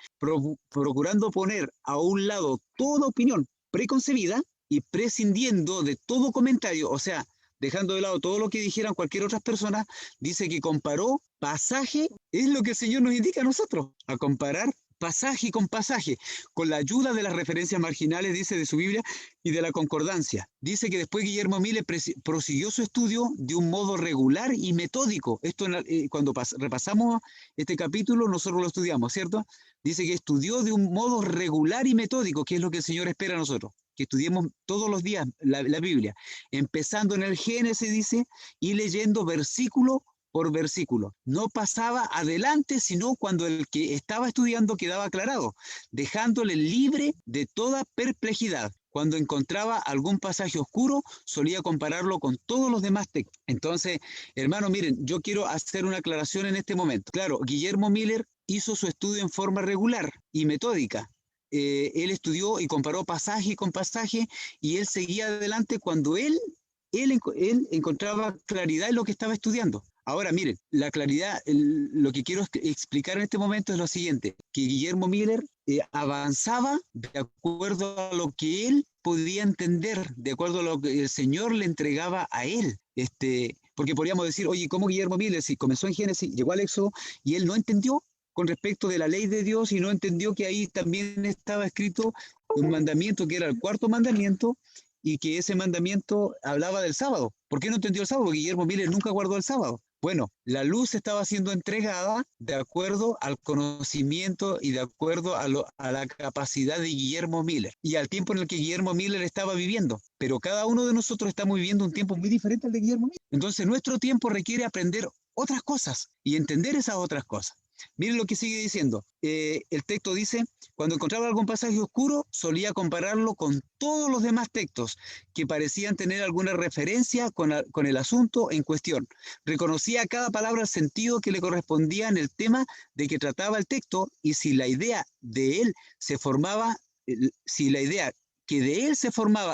procurando poner a un lado toda opinión preconcebida y prescindiendo de todo comentario, o sea, dejando de lado todo lo que dijeran cualquier otra persona, dice que comparó pasaje, es lo que el Señor nos indica a nosotros, a comparar pasaje con pasaje, con la ayuda de las referencias marginales, dice, de su Biblia y de la concordancia. Dice que después Guillermo Miller prosiguió su estudio de un modo regular y metódico. Esto cuando repasamos este capítulo, nosotros lo estudiamos, ¿cierto? Dice que estudió de un modo regular y metódico, que es lo que el Señor espera a nosotros, que estudiemos todos los días la Biblia, empezando en el Génesis, dice, y leyendo versículo por versículo. No pasaba adelante, sino cuando el que estaba estudiando quedaba aclarado, dejándole libre de toda perplejidad. Cuando encontraba algún pasaje oscuro, solía compararlo con todos los demás textos. Entonces, hermano, miren, yo quiero hacer una aclaración en este momento. Claro, Guillermo Miller hizo su estudio en forma regular y metódica. Él estudió y comparó pasaje con pasaje, y él seguía adelante cuando él encontraba claridad en lo que estaba estudiando. Ahora, miren, la claridad, lo que quiero explicar en este momento es lo siguiente, que Guillermo Miller avanzaba de acuerdo a lo que él podía entender, de acuerdo a lo que el Señor le entregaba a él. Porque podríamos decir, oye, ¿cómo Guillermo Miller, si comenzó en Génesis, llegó al Éxodo, y él no entendió con respecto de la ley de Dios, y no entendió que ahí también estaba escrito un mandamiento que era el cuarto mandamiento, y que ese mandamiento hablaba del sábado? ¿Por qué no entendió el sábado? Porque Guillermo Miller nunca guardó el sábado. Bueno, la luz estaba siendo entregada de acuerdo al conocimiento y de acuerdo a la capacidad de Guillermo Miller y al tiempo en el que Guillermo Miller estaba viviendo. Pero cada uno de nosotros estamos viviendo un tiempo muy diferente al de Guillermo Miller. Entonces nuestro tiempo requiere aprender otras cosas y entender esas otras cosas. Miren lo que sigue diciendo. El texto dice, cuando encontraba algún pasaje oscuro, solía compararlo con todos los demás textos que parecían tener alguna referencia con el asunto en cuestión. Reconocía a cada palabra el sentido que le correspondía en el tema de que trataba el texto, y si la idea de él se formaba,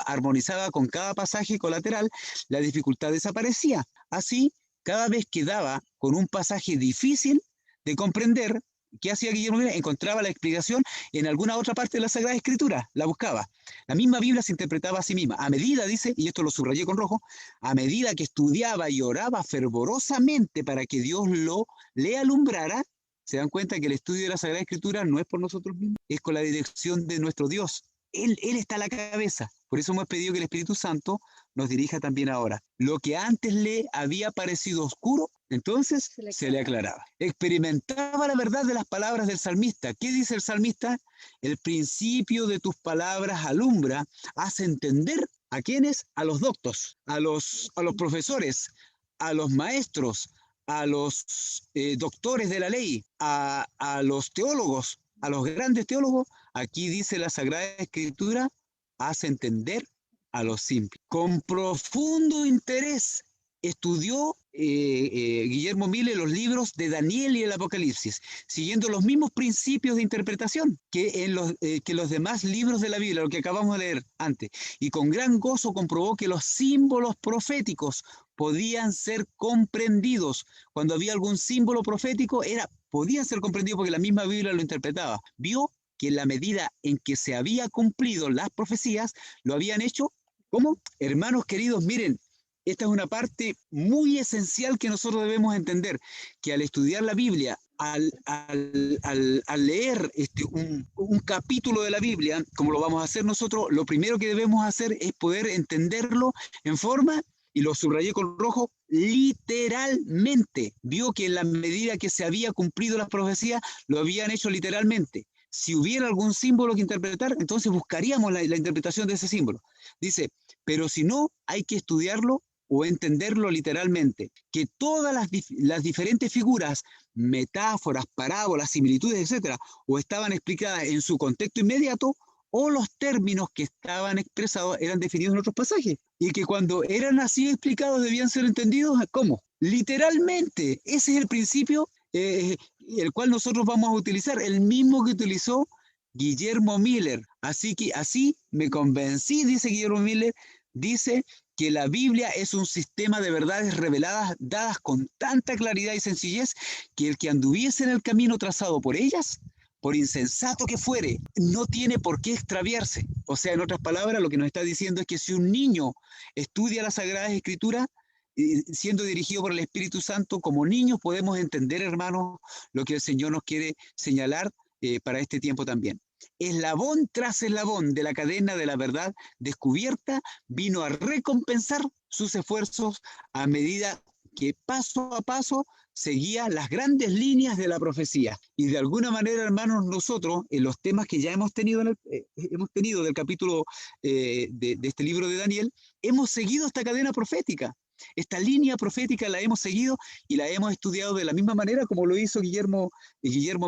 armonizaba con cada pasaje colateral, la dificultad desaparecía. Así, cada vez que daba con un pasaje difícil de comprender, ¿qué hacía Guillermo Miller? Encontraba la explicación en alguna otra parte de la Sagrada Escritura, la buscaba. La misma Biblia se interpretaba a sí misma. A medida, dice, y esto lo subrayé con rojo, a medida que estudiaba y oraba fervorosamente para que Dios le alumbrara, se dan cuenta que el estudio de la Sagrada Escritura no es por nosotros mismos, es con la dirección de nuestro Dios. Él está a la cabeza. Por eso hemos pedido que el Espíritu Santo nos dirija también ahora. Lo que antes le había parecido oscuro, entonces se le aclaraba. Experimentaba la verdad de las palabras del salmista. ¿Qué dice el salmista? El principio de tus palabras alumbra, hace entender ¿a quiénes? A los doctos, a los profesores, a los maestros, a los doctores de la ley, a los teólogos, a los grandes teólogos, aquí dice la Sagrada Escritura, hace entender a los simples. Con profundo interés estudió Guillermo Miller los libros de Daniel y el Apocalipsis, siguiendo los mismos principios de interpretación que los demás libros de la Biblia, lo que acabamos de leer antes, y con gran gozo comprobó que los símbolos proféticos podían ser comprendidos. Cuando había algún símbolo profético, podían ser comprendidos porque la misma Biblia lo interpretaba. Vio que en la medida en que se había cumplido las profecías, lo habían hecho. ¿Cómo? Hermanos queridos, miren, esta es una parte muy esencial que nosotros debemos entender, que al estudiar la Biblia, al leer un capítulo de la Biblia, como lo vamos a hacer nosotros, lo primero que debemos hacer es poder entenderlo en forma, y lo subrayé con rojo, literalmente. Vio que en la medida que se había cumplido las profecías, lo habían hecho literalmente. Si hubiera algún símbolo que interpretar, entonces buscaríamos la interpretación de ese símbolo. Dice, pero si no, hay que estudiarlo o entenderlo literalmente, que todas las diferentes figuras, metáforas, parábolas, similitudes, etcétera, o estaban explicadas en su contexto inmediato, o los términos que estaban expresados eran definidos en otros pasajes, y que cuando eran así explicados debían ser entendidos, ¿cómo? Literalmente. Ese es el principio el cual nosotros vamos a utilizar, el mismo que utilizó Guillermo Miller. Así que así me convencí, dice Guillermo Miller, dice que la Biblia es un sistema de verdades reveladas, dadas con tanta claridad y sencillez, que el que anduviese en el camino trazado por ellas, por insensato que fuere, no tiene por qué extraviarse. O sea, en otras palabras, lo que nos está diciendo es que si un niño estudia las Sagradas Escrituras, siendo dirigido por el Espíritu Santo, como niños podemos entender, hermanos, lo que el Señor nos quiere señalar para este tiempo también. Eslabón tras eslabón de la cadena de la verdad descubierta vino a recompensar sus esfuerzos a medida que paso a paso seguía las grandes líneas de la profecía. Y de alguna manera, hermanos, nosotros, en los temas que ya hemos tenido del capítulo de este libro de Daniel, hemos seguido esta cadena profética. Esta línea profética la hemos seguido y la hemos estudiado de la misma manera como lo hizo Guillermo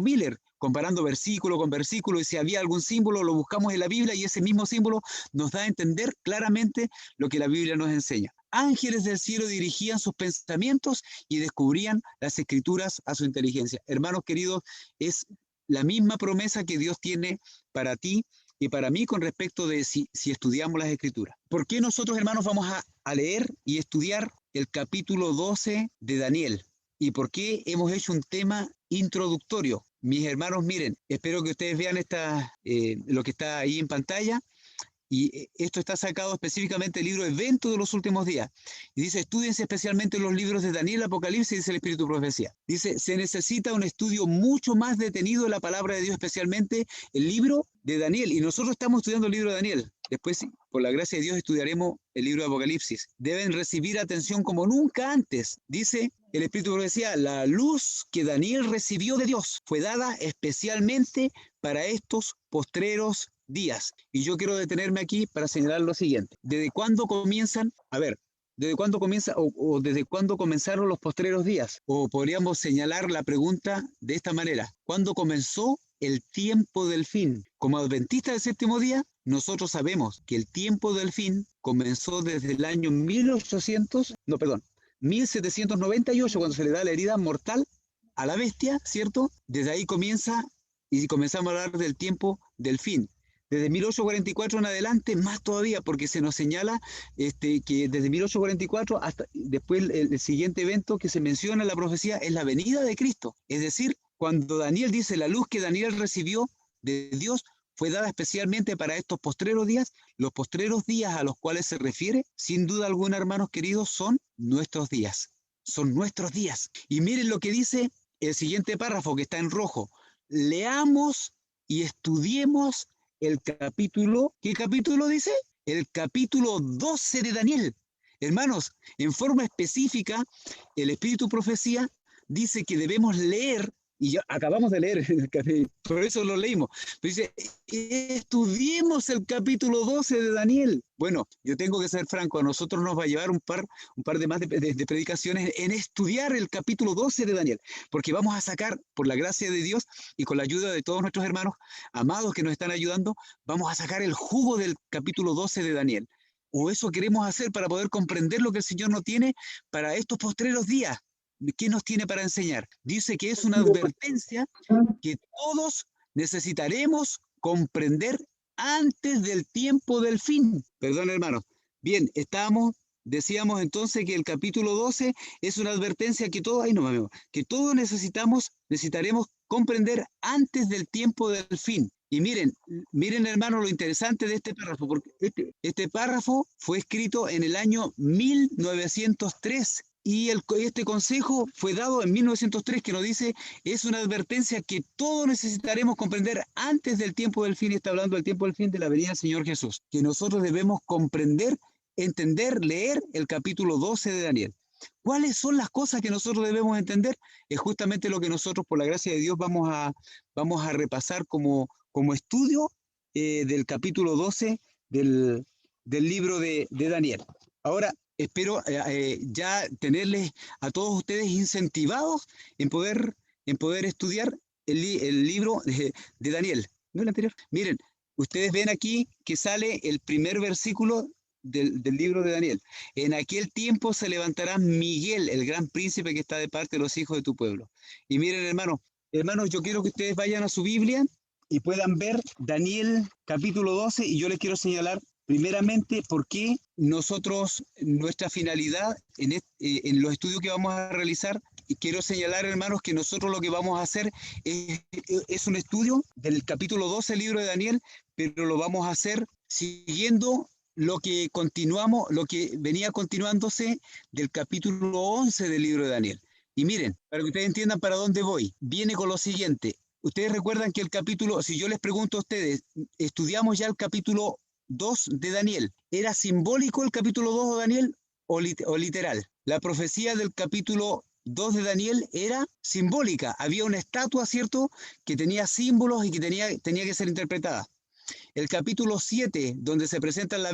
Miller, comparando versículo con versículo, y si había algún símbolo lo buscamos en la Biblia y ese mismo símbolo nos da a entender claramente lo que la Biblia nos enseña. Ángeles del cielo dirigían sus pensamientos y descubrían las escrituras a su inteligencia. Hermanos queridos, es la misma promesa que Dios tiene para ti y para mí con respecto de si estudiamos las escrituras. ¿Por qué nosotros, hermanos, vamos a leer y estudiar el capítulo 12 de Daniel? ¿Y por qué hemos hecho un tema introductorio? Mis hermanos, miren, espero que ustedes vean lo que está ahí en pantalla. Y esto está sacado específicamente del libro Evento de los Últimos Días. Y dice, estúdiense especialmente los libros de Daniel, Apocalipsis, dice el Espíritu de Profecía. Dice, se necesita un estudio mucho más detenido de la palabra de Dios, especialmente el libro de Daniel. Y nosotros estamos estudiando el libro de Daniel. Después, por la gracia de Dios, estudiaremos el libro de Apocalipsis. Deben recibir atención como nunca antes. Dice el Espíritu de Profecía, la luz que Daniel recibió de Dios fue dada especialmente para estos postreros días. Y yo quiero detenerme aquí para señalar lo siguiente. ¿Desde cuándo comienzan? ¿Desde cuándo comienza o desde cuándo comenzaron los postreros días? O podríamos señalar la pregunta de esta manera. ¿Cuándo comenzó el tiempo del fin? Como adventistas del séptimo día, nosotros sabemos que el tiempo del fin comenzó desde el año 1798, cuando se le da la herida mortal a la bestia, ¿cierto? Desde ahí comienza y comenzamos a hablar del tiempo del fin. Desde 1844 en adelante, más todavía, porque se nos señala que desde 1844 hasta después el siguiente evento que se menciona en la profecía es la venida de Cristo. Es decir, cuando Daniel dice la luz que Daniel recibió de Dios fue dada especialmente para estos postreros días. Los postreros días a los cuales se refiere, sin duda alguna, hermanos queridos, son nuestros días. Son nuestros días. Y miren lo que dice el siguiente párrafo que está en rojo. Leamos y estudiemos el capítulo, ¿qué capítulo dice? El capítulo 12 de Daniel. Hermanos, en forma específica, el Espíritu Profecía dice que debemos leer y ya acabamos de leer el capítulo, por eso lo leímos. Pero dice, estudiemos el capítulo 12 de Daniel. Bueno, yo tengo que ser franco, a nosotros nos va a llevar un par de más de predicaciones en estudiar el capítulo 12 de Daniel, porque vamos a sacar, por la gracia de Dios y con la ayuda de todos nuestros hermanos amados que nos están ayudando, vamos a sacar el jugo del capítulo 12 de Daniel. O eso queremos hacer para poder comprender lo que el Señor nos tiene para estos postreros días. ¿Qué nos tiene para enseñar? Dice que es una advertencia que todos necesitaremos comprender antes del tiempo del fin. Perdón, hermano. Bien, decíamos entonces que el capítulo 12 es una advertencia que todos, que todos necesitaremos comprender antes del tiempo del fin. Y miren, hermano, lo interesante de este párrafo, porque este párrafo fue escrito en el año 1903. Y este consejo fue dado en 1903, que nos dice, es una advertencia que todos necesitaremos comprender antes del tiempo del fin. Está hablando del tiempo del fin de la venida del Señor Jesús, que nosotros debemos comprender, entender, leer el capítulo 12 de Daniel. ¿Cuáles son las cosas que nosotros debemos entender? Es justamente lo que nosotros, por la gracia de Dios, vamos a repasar como estudio del capítulo 12 del libro de Daniel. Ahora, espero ya tenerles a todos ustedes incentivados en poder estudiar el libro de Daniel. ¿No el anterior? Miren, ustedes ven aquí que sale el primer versículo del libro de Daniel. En aquel tiempo se levantará Miguel, el gran príncipe que está de parte de los hijos de tu pueblo. Y miren, hermanos, yo quiero que ustedes vayan a su Biblia y puedan ver Daniel capítulo 12, y yo les quiero señalar primeramente por qué nuestra finalidad en los estudios que vamos a realizar. Y quiero señalar, hermanos, que nosotros lo que vamos a hacer es un estudio del capítulo 12 del libro de Daniel, pero lo vamos a hacer siguiendo lo que venía continuándose del capítulo 11 del libro de Daniel. Y miren, para que ustedes entiendan para dónde voy, viene con lo siguiente. Ustedes recuerdan que el capítulo, si yo les pregunto a ustedes, estudiamos ya el capítulo 2 de Daniel, ¿era simbólico el capítulo 2 de Daniel o literal? La profecía del capítulo 2 de Daniel era simbólica. Había una estatua, ¿cierto?, que tenía símbolos y que tenía que ser interpretada. El capítulo 7, donde se presentan las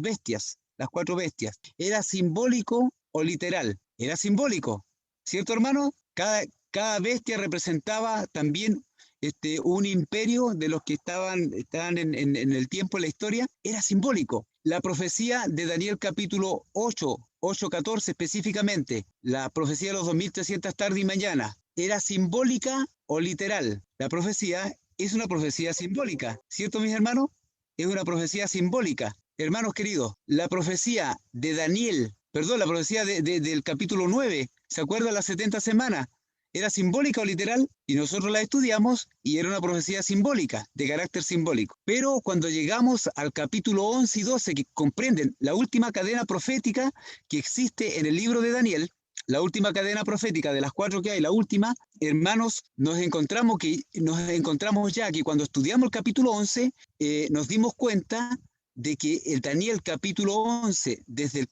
bestias, las 4 bestias, ¿era simbólico o literal? Era simbólico, ¿cierto, hermano? Cada bestia representaba también un imperio de los que estaban en el tiempo, en la historia. Era simbólico. La profecía de Daniel capítulo 8:14 específicamente, la profecía de los 2300 tarde y mañana, ¿era simbólica o literal? La profecía es una profecía simbólica, ¿cierto, mis hermanos? Es una profecía simbólica. Hermanos queridos, la profecía de Daniel, la profecía del capítulo 9, ¿se acuerdan las 70 semanas? ¿Era simbólica o literal? Y nosotros la estudiamos y era una profecía simbólica, de carácter simbólico. Pero cuando llegamos al capítulo 11 y 12, que comprenden la última cadena profética que existe en el libro de Daniel, la última cadena profética de las 4 que hay, la última, hermanos, nos encontramos ya que cuando estudiamos el capítulo 11, nos dimos cuenta de que el Daniel capítulo 11, desde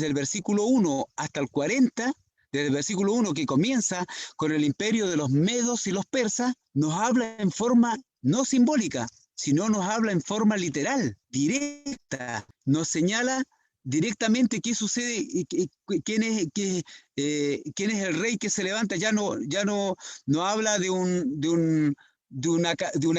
el versículo 1 hasta el 40, desde el versículo 1 que comienza con el imperio de los medos y los persas, nos habla en forma no simbólica, sino nos habla en forma literal, directa, nos señala directamente qué sucede, quién es el rey que se levanta. Ya no habla de una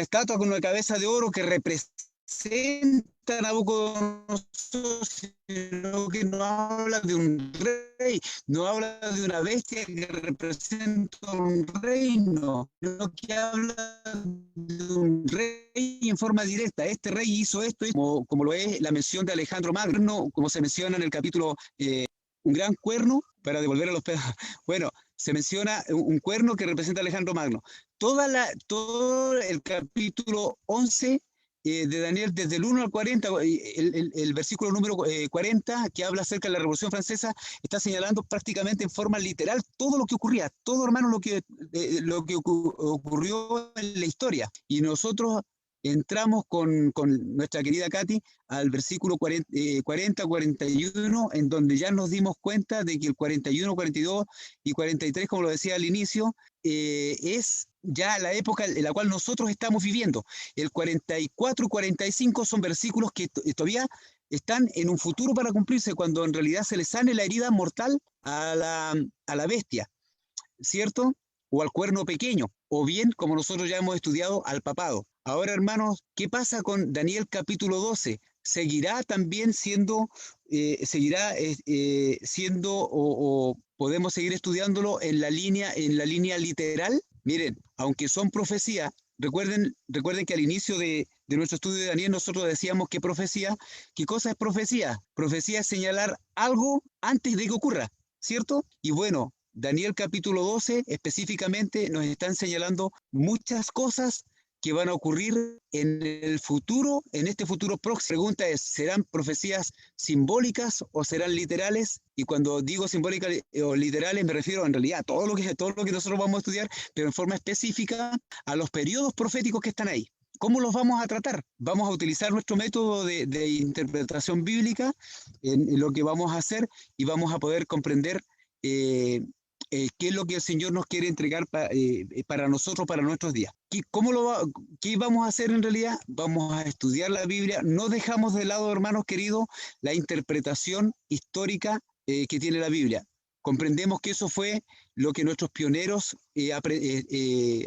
estatua con una cabeza de oro que representa a Nabucodonosor, sino que no habla de un rey, no habla de una bestia que representa un reino, sino que habla de un rey en forma directa. Este rey hizo esto, como lo es la mención de Alejandro Magno, como se menciona en el capítulo, un gran cuerno para devolver a los pedazos. Bueno, se menciona un cuerno que representa a Alejandro Magno. Todo el capítulo 11 de Daniel, desde el 1 al 40, el versículo número 40, que habla acerca de la Revolución Francesa, está señalando prácticamente en forma literal todo lo que ocurría, todo, hermano, lo que ocurrió en la historia. Y nosotros entramos con nuestra querida Katy al versículo 40, 41, en donde ya nos dimos cuenta de que el 41, 42 y 43, como lo decía al inicio, es ya la época en la cual nosotros estamos viviendo. El 44 y 45 son versículos que todavía están en un futuro para cumplirse, cuando en realidad se le sane la herida mortal a la bestia, ¿cierto? O al cuerno pequeño, o bien, como nosotros ya hemos estudiado, al papado. Ahora, hermanos, ¿qué pasa con Daniel capítulo 12? ¿Seguirá también siendo, o podemos seguir estudiándolo en la línea literal? Miren, aunque son profecías, recuerden que al inicio de nuestro estudio de Daniel nosotros decíamos que profecía, ¿qué cosa es profecía? Profecía es señalar algo antes de que ocurra, ¿cierto? Y bueno, Daniel capítulo 12 específicamente nos están señalando muchas cosas que van a ocurrir en el futuro, en este futuro próximo. La pregunta es, ¿serán profecías simbólicas o serán literales? Y cuando digo simbólicas o literales me refiero en realidad a todo lo que nosotros vamos a estudiar, pero en forma específica a los periodos proféticos que están ahí. ¿Cómo los vamos a tratar? Vamos a utilizar nuestro método de interpretación bíblica en lo que vamos a hacer, y vamos a poder comprender qué es lo que el Señor nos quiere entregar para nosotros, para nuestros días. ¿Qué vamos a hacer en realidad? Vamos a estudiar la Biblia. No dejamos de lado, hermanos queridos, la interpretación histórica que tiene la Biblia. Comprendemos que eso fue lo que nuestros pioneros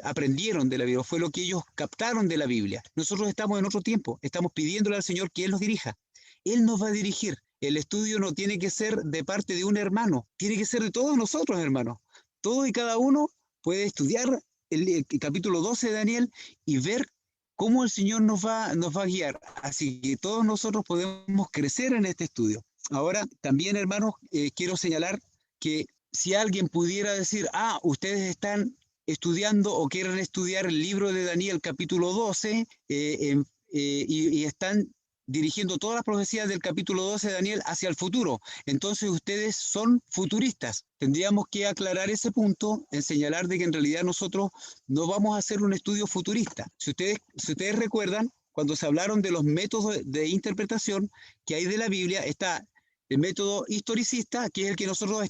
aprendieron de la Biblia, fue lo que ellos captaron de la Biblia. Nosotros estamos en otro tiempo, estamos pidiéndole al Señor que Él nos dirija. Él nos va a dirigir. El estudio no tiene que ser de parte de un hermano, tiene que ser de todos nosotros, hermanos. Todo y cada uno puede estudiar el capítulo 12 de Daniel y ver cómo el Señor nos va a guiar. Así que todos nosotros podemos crecer en este estudio. Ahora, también, hermanos, quiero señalar que si alguien pudiera decir, ustedes están estudiando o quieren estudiar el libro de Daniel capítulo 12 y están dirigiendo todas las profecías del capítulo 12 de Daniel hacia el futuro, entonces ustedes son futuristas. Tendríamos que aclarar ese punto en señalar de que en realidad nosotros no vamos a hacer un estudio futurista. Si ustedes recuerdan, cuando se hablaron de los métodos de interpretación que hay de la Biblia, está el método historicista, que es el que nosotros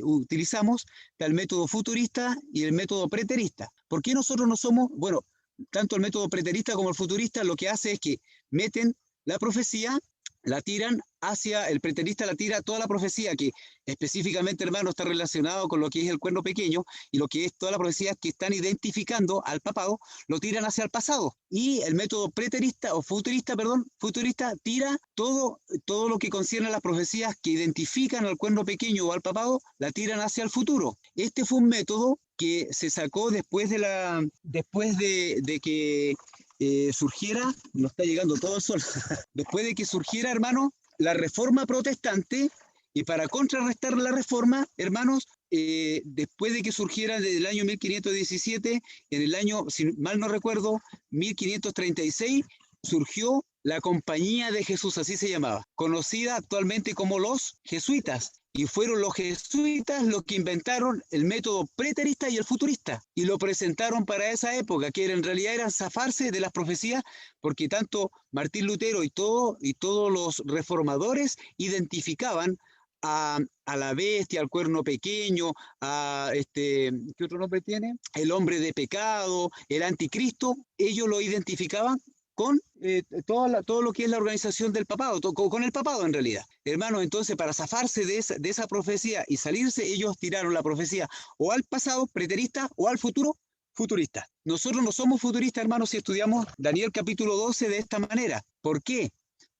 utilizamos, está el método futurista y el método preterista. ¿Por qué nosotros no somos? Bueno, tanto el método preterista como el futurista lo que hace es que meten la profecía, la tiran hacia, el preterista la tira toda la profecía que específicamente, hermano, está relacionado con lo que es el cuerno pequeño y lo que es todas las profecías que están identificando al papado, lo tiran hacia el pasado. Y el método futurista tira todo lo que concierne a las profecías que identifican al cuerno pequeño o al papado, la tiran hacia el futuro. Este fue un método que se sacó después de que surgiera, nos está llegando todo el sol, después de que surgiera, hermano, la reforma protestante, y para contrarrestar la reforma, hermanos, después de que surgiera desde el año 1517, en el año, si mal no recuerdo, 1536, surgió la Compañía de Jesús, así se llamaba, conocida actualmente como los jesuitas. Y fueron los jesuitas los que inventaron el método preterista y el futurista. Y lo presentaron para esa época, que en realidad eran zafarse de las profecías, porque tanto Martín Lutero y todos los reformadores identificaban a la bestia, al cuerno pequeño, ¿qué otro nombre tiene? El hombre de pecado, el anticristo. Ellos lo identificaban con todo lo que es la organización del papado, con el papado en realidad. Hermanos, entonces para zafarse de esa profecía y salirse, ellos tiraron la profecía o al pasado, preterista, o al futuro, futurista. Nosotros no somos futuristas, hermanos, si estudiamos Daniel capítulo 12 de esta manera. ¿Por qué?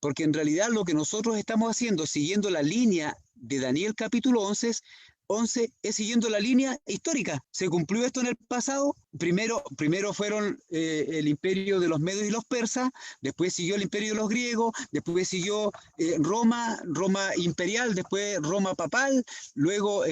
Porque en realidad lo que nosotros estamos haciendo, siguiendo la línea de Daniel capítulo 11, es siguiendo la línea histórica. ¿Se cumplió esto en el pasado? Primero fueron el imperio de los medios y los persas, después siguió el imperio de los griegos, después siguió Roma imperial, después Roma papal, luego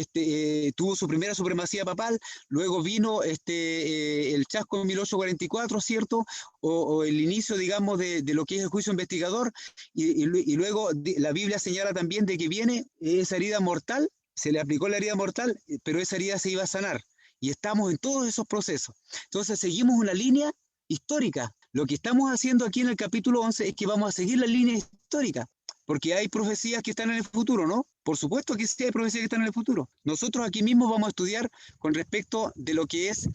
tuvo su primera supremacía papal, luego vino el chasco en 1844, ¿cierto? O el inicio, digamos, de lo que es el juicio investigador, y luego la Biblia señala también de que viene esa herida mortal. Se le aplicó la herida mortal, pero esa herida se iba a sanar. Y estamos en todos esos procesos. Entonces seguimos una línea histórica. Lo que estamos haciendo aquí en el capítulo 11 es que vamos a seguir la línea histórica, porque hay profecías que están en el futuro, ¿no? Por supuesto que sí hay profecías que están en el futuro. Nosotros aquí mismo vamos a estudiar con respecto de lo que es,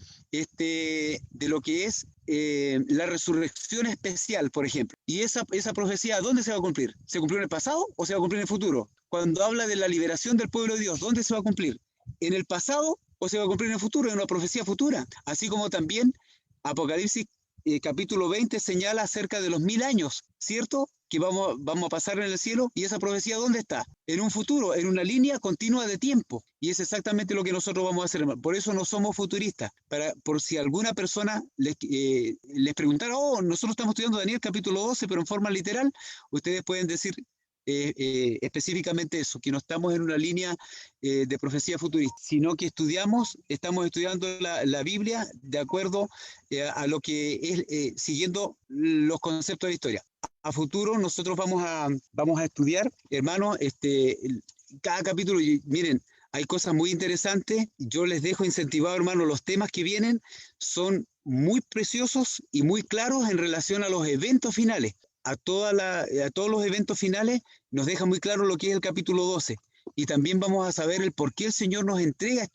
la resurrección especial, por ejemplo. Y esa profecía, ¿dónde se va a cumplir? ¿Se cumplió en el pasado o se va a cumplir en el futuro? Cuando habla de la liberación del pueblo de Dios, ¿dónde se va a cumplir? ¿En el pasado o se va a cumplir en el futuro? En una profecía futura. Así como también Apocalipsis capítulo 20 señala acerca de los 1000 años, ¿cierto? Que vamos a pasar en el cielo. ¿Y esa profecía dónde está? En un futuro, en una línea continua de tiempo. Y es exactamente lo que nosotros vamos a hacer. Por eso no somos futuristas. Por si alguna persona les preguntara, nosotros estamos estudiando Daniel capítulo 12, pero en forma literal, ustedes pueden decir específicamente eso, que no estamos en una línea de profecía futurista, sino que estamos estudiando la Biblia de acuerdo a lo que es, siguiendo los conceptos de la historia. A futuro nosotros vamos a estudiar, hermanos, cada capítulo, y miren, hay cosas muy interesantes. Yo les dejo incentivado, hermanos, los temas que vienen son muy preciosos y muy claros en relación a los eventos finales. A todos los eventos finales nos deja muy claro lo que es el capítulo 12. Y también vamos a saber el por qué el Señor nos entrega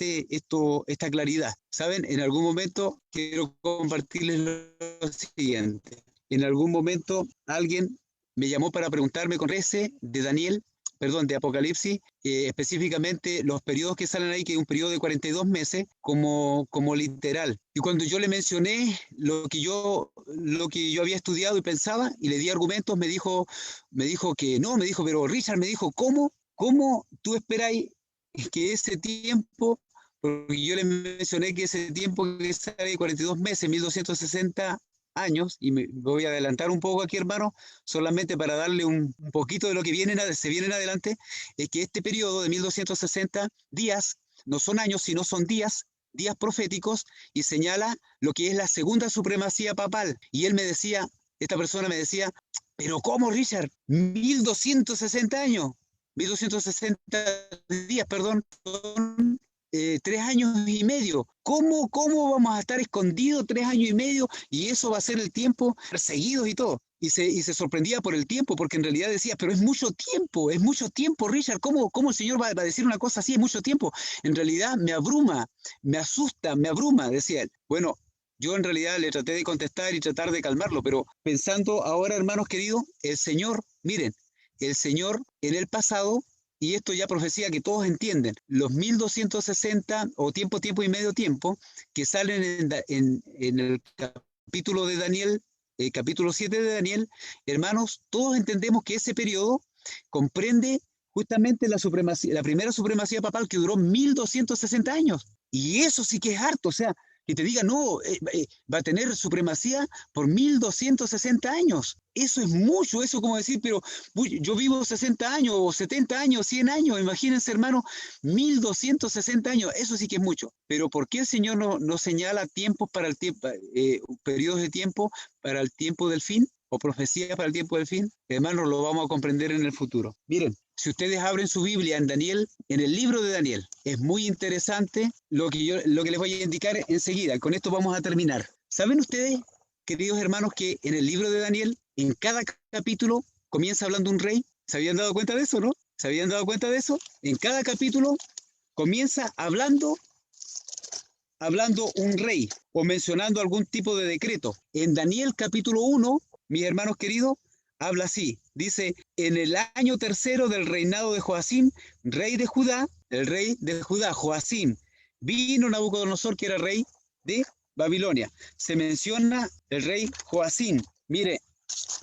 esta claridad. ¿Saben? En algún momento quiero compartirles lo siguiente. En algún momento alguien me llamó para preguntarme con ese de Apocalipsis, específicamente los periodos que salen ahí, que es un periodo de 42 meses, como literal. Y cuando yo le mencioné lo que yo había estudiado y pensaba, y le di argumentos, me dijo que no, pero Richard, ¿cómo tú esperáis que ese tiempo, porque yo le mencioné que ese tiempo que sale de 42 meses, 1260 años, y me voy a adelantar un poco aquí, hermano, solamente para darle un poquito de lo que se viene en adelante, es que este periodo de 1260 días no son años, sino son días proféticos, y señala lo que es la segunda supremacía papal. Y esta persona me decía, pero ¿cómo, Richard? 1260 años, 1260 días, perdón, son 3 años y medio. ¿Cómo vamos a estar escondidos 3 años y medio? Y eso va a ser el tiempo, perseguidos y todo. Y se sorprendía por el tiempo, porque en realidad decía, pero es mucho tiempo, Richard. ¿Cómo el Señor va a decir una cosa así? Es mucho tiempo. En realidad me abruma, me asusta, me abruma, decía él. Bueno, yo en realidad le traté de contestar y tratar de calmarlo, pero pensando ahora, hermanos queridos, el Señor en el pasado, y esto ya profecía que todos entienden, los 1260 o tiempo y medio tiempo que salen en el capítulo de Daniel, capítulo 7 de Daniel, hermanos, todos entendemos que ese periodo comprende justamente la primera supremacía papal, que duró 1260 años. Y eso sí que es harto, o sea, que te diga, no, va a tener supremacía por 1260 años. Eso es mucho, eso como decir, pero yo vivo 60 años, o 70 años, 100 años, imagínense, hermano, 1260 años, eso sí que es mucho. Pero ¿por qué el Señor no señala tiempos para el tiempo, periodos de tiempo para el tiempo del fin, o profecías para el tiempo del fin? Hermanos, lo vamos a comprender en el futuro. Miren, si ustedes abren su Biblia en Daniel, en el libro de Daniel, es muy interesante lo que les voy a indicar enseguida. Con esto vamos a terminar. ¿Saben ustedes, queridos hermanos, que en el libro de Daniel, en cada capítulo comienza hablando un rey? ¿Se habían dado cuenta de eso, no? ¿Se habían dado cuenta de eso? En cada capítulo comienza hablando un rey o mencionando algún tipo de decreto. En Daniel capítulo 1, mis hermanos queridos, habla así, dice, en el año tercero del reinado de Joacim, rey de Judá, el rey de Judá, Joacim, vino Nabucodonosor, que era rey de Babilonia. Se menciona el rey Joacim. Mire,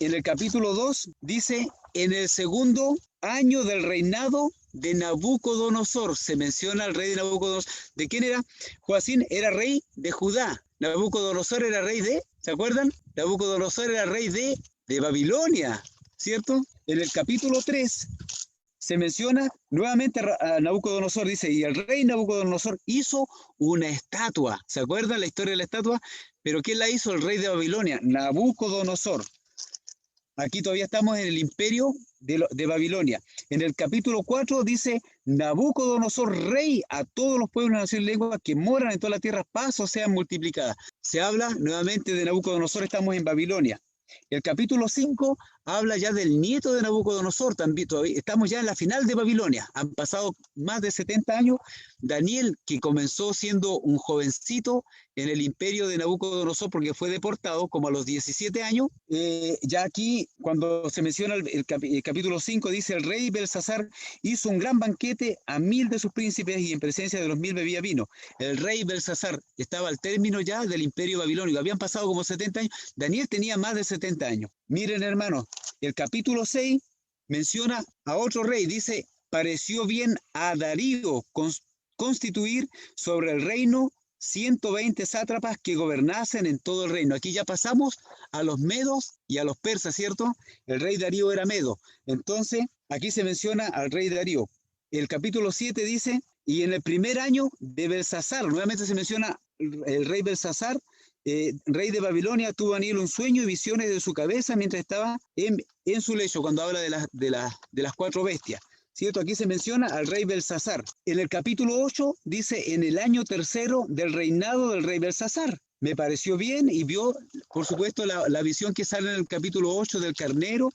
en el capítulo 2 dice, en el segundo año del reinado de Nabucodonosor, se menciona al rey de Nabucodonosor. ¿De quién era? Joacim era rey de Judá. Nabucodonosor era rey de, ¿se acuerdan? Nabucodonosor era rey de Babilonia, ¿cierto? En el capítulo 3 se menciona nuevamente a Nabucodonosor, dice, y el rey Nabucodonosor hizo una estatua. ¿Se acuerdan la historia de la estatua? Pero ¿quién la hizo? El rey de Babilonia, Nabucodonosor. aquí todavía estamos en el imperio de Babilonia. En el capítulo 4 dice, Nabucodonosor, rey a todos los pueblos, naciones y lenguas que moran en toda la tierra, paz o sean multiplicadas. Se habla nuevamente de Nabucodonosor, estamos en Babilonia. El capítulo 5 habla ya del nieto de Nabucodonosor, también todavía estamos ya en la final de Babilonia, han pasado más de 70 años, Daniel, que comenzó siendo un jovencito en el imperio de Nabucodonosor porque fue deportado como a los 17 años, ya aquí cuando se menciona el capítulo 5 dice, el rey Belsasar hizo un gran banquete a 1000 de sus príncipes y en presencia de los 1000 bebía vino. El rey Belsasar estaba al término ya del imperio babilónico, habían pasado como 70 años, Daniel tenía más de 70 años. Miren, hermanos, el capítulo 6 menciona a otro rey, dice, pareció bien a Darío constituir sobre el reino 120 sátrapas que gobernasen en todo el reino. Aquí ya pasamos a los medos y a los persas, ¿cierto? El rey Darío era medo. Entonces, aquí se menciona al rey Darío. El capítulo 7 dice, y en el primer año de Belsasar, nuevamente se menciona el rey Belsasar, rey de Babilonia, tuvo Daniel un sueño y visiones de su cabeza mientras estaba en su lecho, cuando habla de las 4 bestias. ¿Cierto? Aquí se menciona al rey Belsasar. En el capítulo 8 dice, en el año tercero del reinado del rey Belsasar. Me pareció bien y vio, por supuesto, la visión que sale en el capítulo 8 del carnero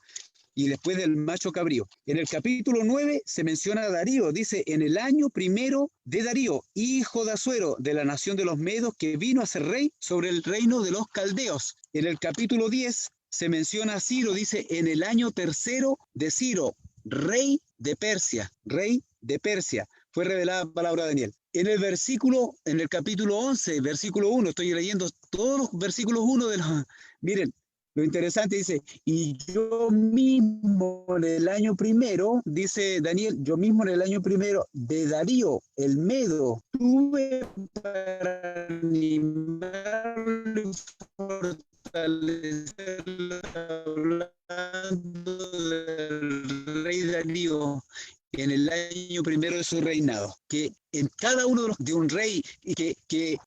y después del macho cabrío. En el capítulo 9 se menciona a Darío. Dice, en el año primero de Darío, hijo de Asuero, de la nación de los medos, que vino a ser rey sobre el reino de los caldeos. En el capítulo 10 se menciona a Ciro. Dice, en el año tercero de Ciro, rey de Persia, fue revelada la palabra de Daniel. En el capítulo 11, versículo 1, estoy leyendo todos los versículos 1 de los... Miren, lo interesante dice, y yo mismo en el año primero, dice Daniel, yo mismo en el año primero de Darío, el Medo, tuve para animarlo y fortalecerlo, hablando del rey Darío en el año primero de su reinado, que en cada uno de un rey y que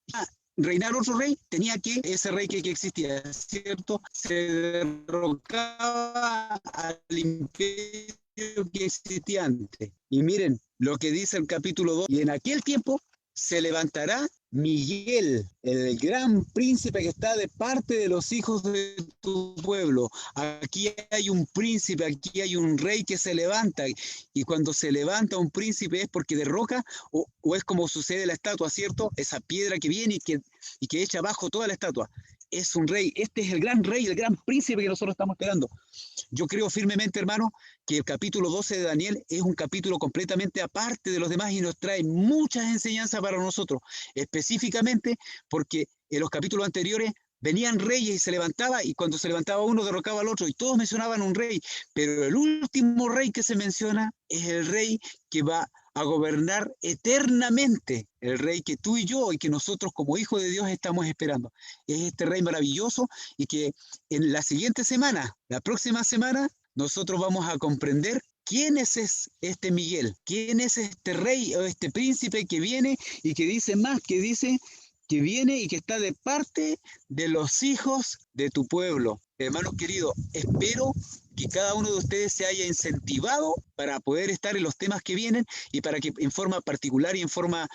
reinar otro rey, tenía que, ese rey que existía, ¿cierto? Se derrocaba al imperio que existía antes. Y miren lo que dice el capítulo 2, y en aquel tiempo se levantará Miguel, el gran príncipe que está de parte de los hijos de tu pueblo. Aquí hay un príncipe, aquí hay un rey que se levanta, y cuando se levanta un príncipe es porque derroca, o es como sucede en la estatua, ¿cierto? Esa piedra que viene y que echa abajo toda la estatua. Es un rey, este es el gran rey, el gran príncipe que nosotros estamos esperando. Yo creo firmemente, hermano, que el capítulo 12 de Daniel es un capítulo completamente aparte de los demás y nos trae muchas enseñanzas para nosotros, específicamente porque en los capítulos anteriores venían reyes y se levantaba, y cuando se levantaba uno derrocaba al otro, y todos mencionaban un rey, pero el último rey que se menciona es el rey que va a gobernar eternamente, el rey que tú y yo y que nosotros como hijos de Dios estamos esperando. Es este rey maravilloso, y que en la siguiente semana, la próxima semana, nosotros vamos a comprender quién es este Miguel, quién es este rey o este príncipe que viene y que dice más, que dice que viene y que está de parte de los hijos de tu pueblo. Hermanos queridos, espero que cada uno de ustedes se haya incentivado para poder estar en los temas que vienen y para que en forma particular y en forma,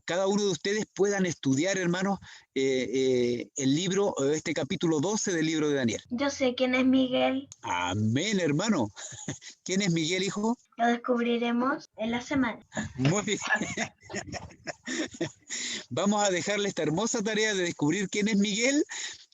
cada uno de ustedes puedan estudiar, hermanos, el libro, este capítulo 12 del libro de Daniel. Yo sé quién es Miguel. Amén, hermano. ¿Quién es Miguel, hijo? Lo descubriremos en la semana. Muy bien. Vamos a dejarle esta hermosa tarea de descubrir quién es Miguel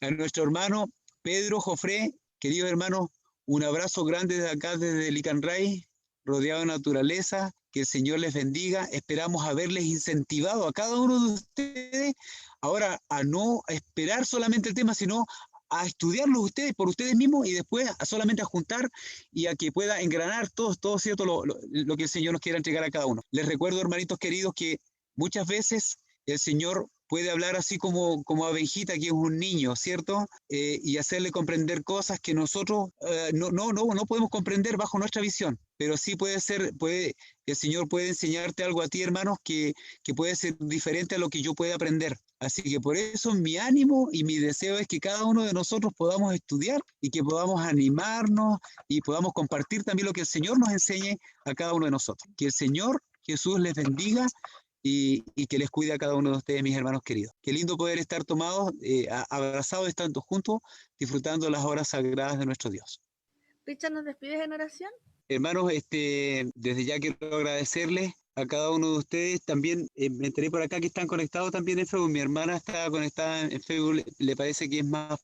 a nuestro hermano Pedro Jofré. Queridos hermanos, un abrazo grande desde acá, desde Licanray, rodeado de naturaleza. Que el Señor les bendiga. Esperamos haberles incentivado a cada uno de ustedes ahora a no esperar solamente el tema, sino a estudiarlos ustedes por ustedes mismos y después solamente a juntar y a que pueda engranar todo cierto lo que el Señor nos quiera entregar a cada uno. Les recuerdo, hermanitos queridos, que muchas veces el Señor puede hablar así como a Benjita, que es un niño, ¿cierto? Y hacerle comprender cosas que nosotros no podemos comprender bajo nuestra visión, pero sí el Señor puede enseñarte algo a ti, hermanos, que puede ser diferente a lo que yo pueda aprender. Así que por eso mi ánimo y mi deseo es que cada uno de nosotros podamos estudiar y que podamos animarnos y podamos compartir también lo que el Señor nos enseñe a cada uno de nosotros. Que el Señor Jesús les bendiga y que les cuide a cada uno de ustedes, mis hermanos queridos. Qué lindo poder estar tomados, abrazados, estando juntos, disfrutando las horas sagradas de nuestro Dios. Richard, ¿nos despides en oración? Hermanos, desde ya quiero agradecerles a cada uno de ustedes. También me enteré por acá que están conectados también en Facebook. Mi hermana está conectada en Facebook, le parece que es más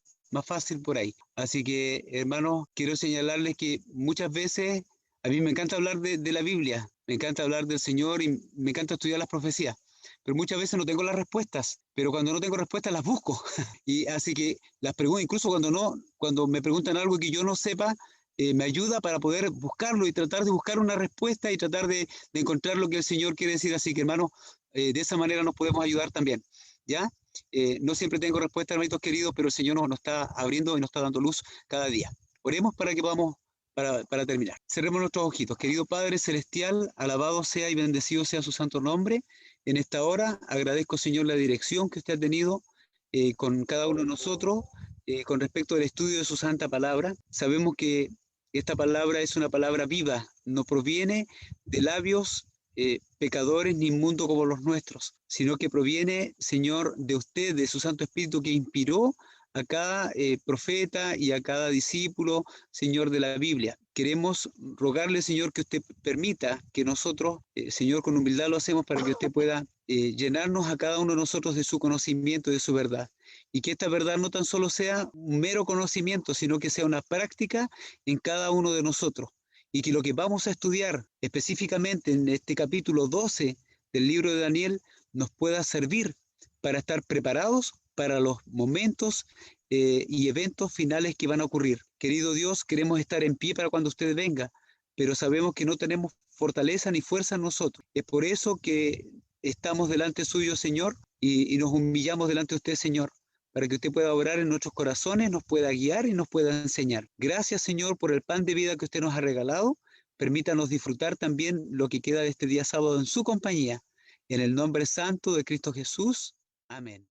fácil por ahí. Así que, hermanos, quiero señalarles que muchas veces a mí me encanta hablar de la Biblia, me encanta hablar del Señor y me encanta estudiar las profecías, pero muchas veces no tengo las respuestas, pero cuando no tengo respuestas las busco. Y así que las pregunto, incluso cuando me preguntan algo que yo no sepa, me ayuda para poder buscarlo y tratar de buscar una respuesta y tratar de encontrar lo que el Señor quiere decir. Así que, hermanos, de esa manera nos podemos ayudar también, ¿ya? No siempre tengo respuestas, hermanitos queridos, pero el Señor nos está abriendo y nos está dando luz cada día. Oremos para que podamos para terminar. Cerremos nuestros ojitos. Querido Padre Celestial, alabado sea y bendecido sea su santo nombre. En esta hora agradezco, Señor, la dirección que usted ha tenido con cada uno de nosotros con respecto al estudio de su santa palabra. Sabemos que esta palabra es una palabra viva, no proviene de labios pecadores ni inmundos como los nuestros, sino que proviene, Señor, de usted, de su Santo Espíritu que inspiró a cada profeta y a cada discípulo, Señor, de la Biblia. Queremos rogarle, Señor, que usted permita que nosotros, Señor, con humildad lo hacemos para que usted pueda llenarnos a cada uno de nosotros de su conocimiento, de su verdad. Y que esta verdad no tan solo sea un mero conocimiento, sino que sea una práctica en cada uno de nosotros. Y que lo que vamos a estudiar específicamente en este capítulo 12 del libro de Daniel nos pueda servir para estar preparados para los momentos y eventos finales que van a ocurrir. Querido Dios, queremos estar en pie para cuando usted venga, pero sabemos que no tenemos fortaleza ni fuerza en nosotros. Es por eso que estamos delante suyo, Señor, y nos humillamos delante de usted, Señor, para que usted pueda obrar en nuestros corazones, nos pueda guiar y nos pueda enseñar. Gracias, Señor, por el pan de vida que usted nos ha regalado. Permítanos disfrutar también lo que queda de este día sábado en su compañía. En el nombre santo de Cristo Jesús. Amén.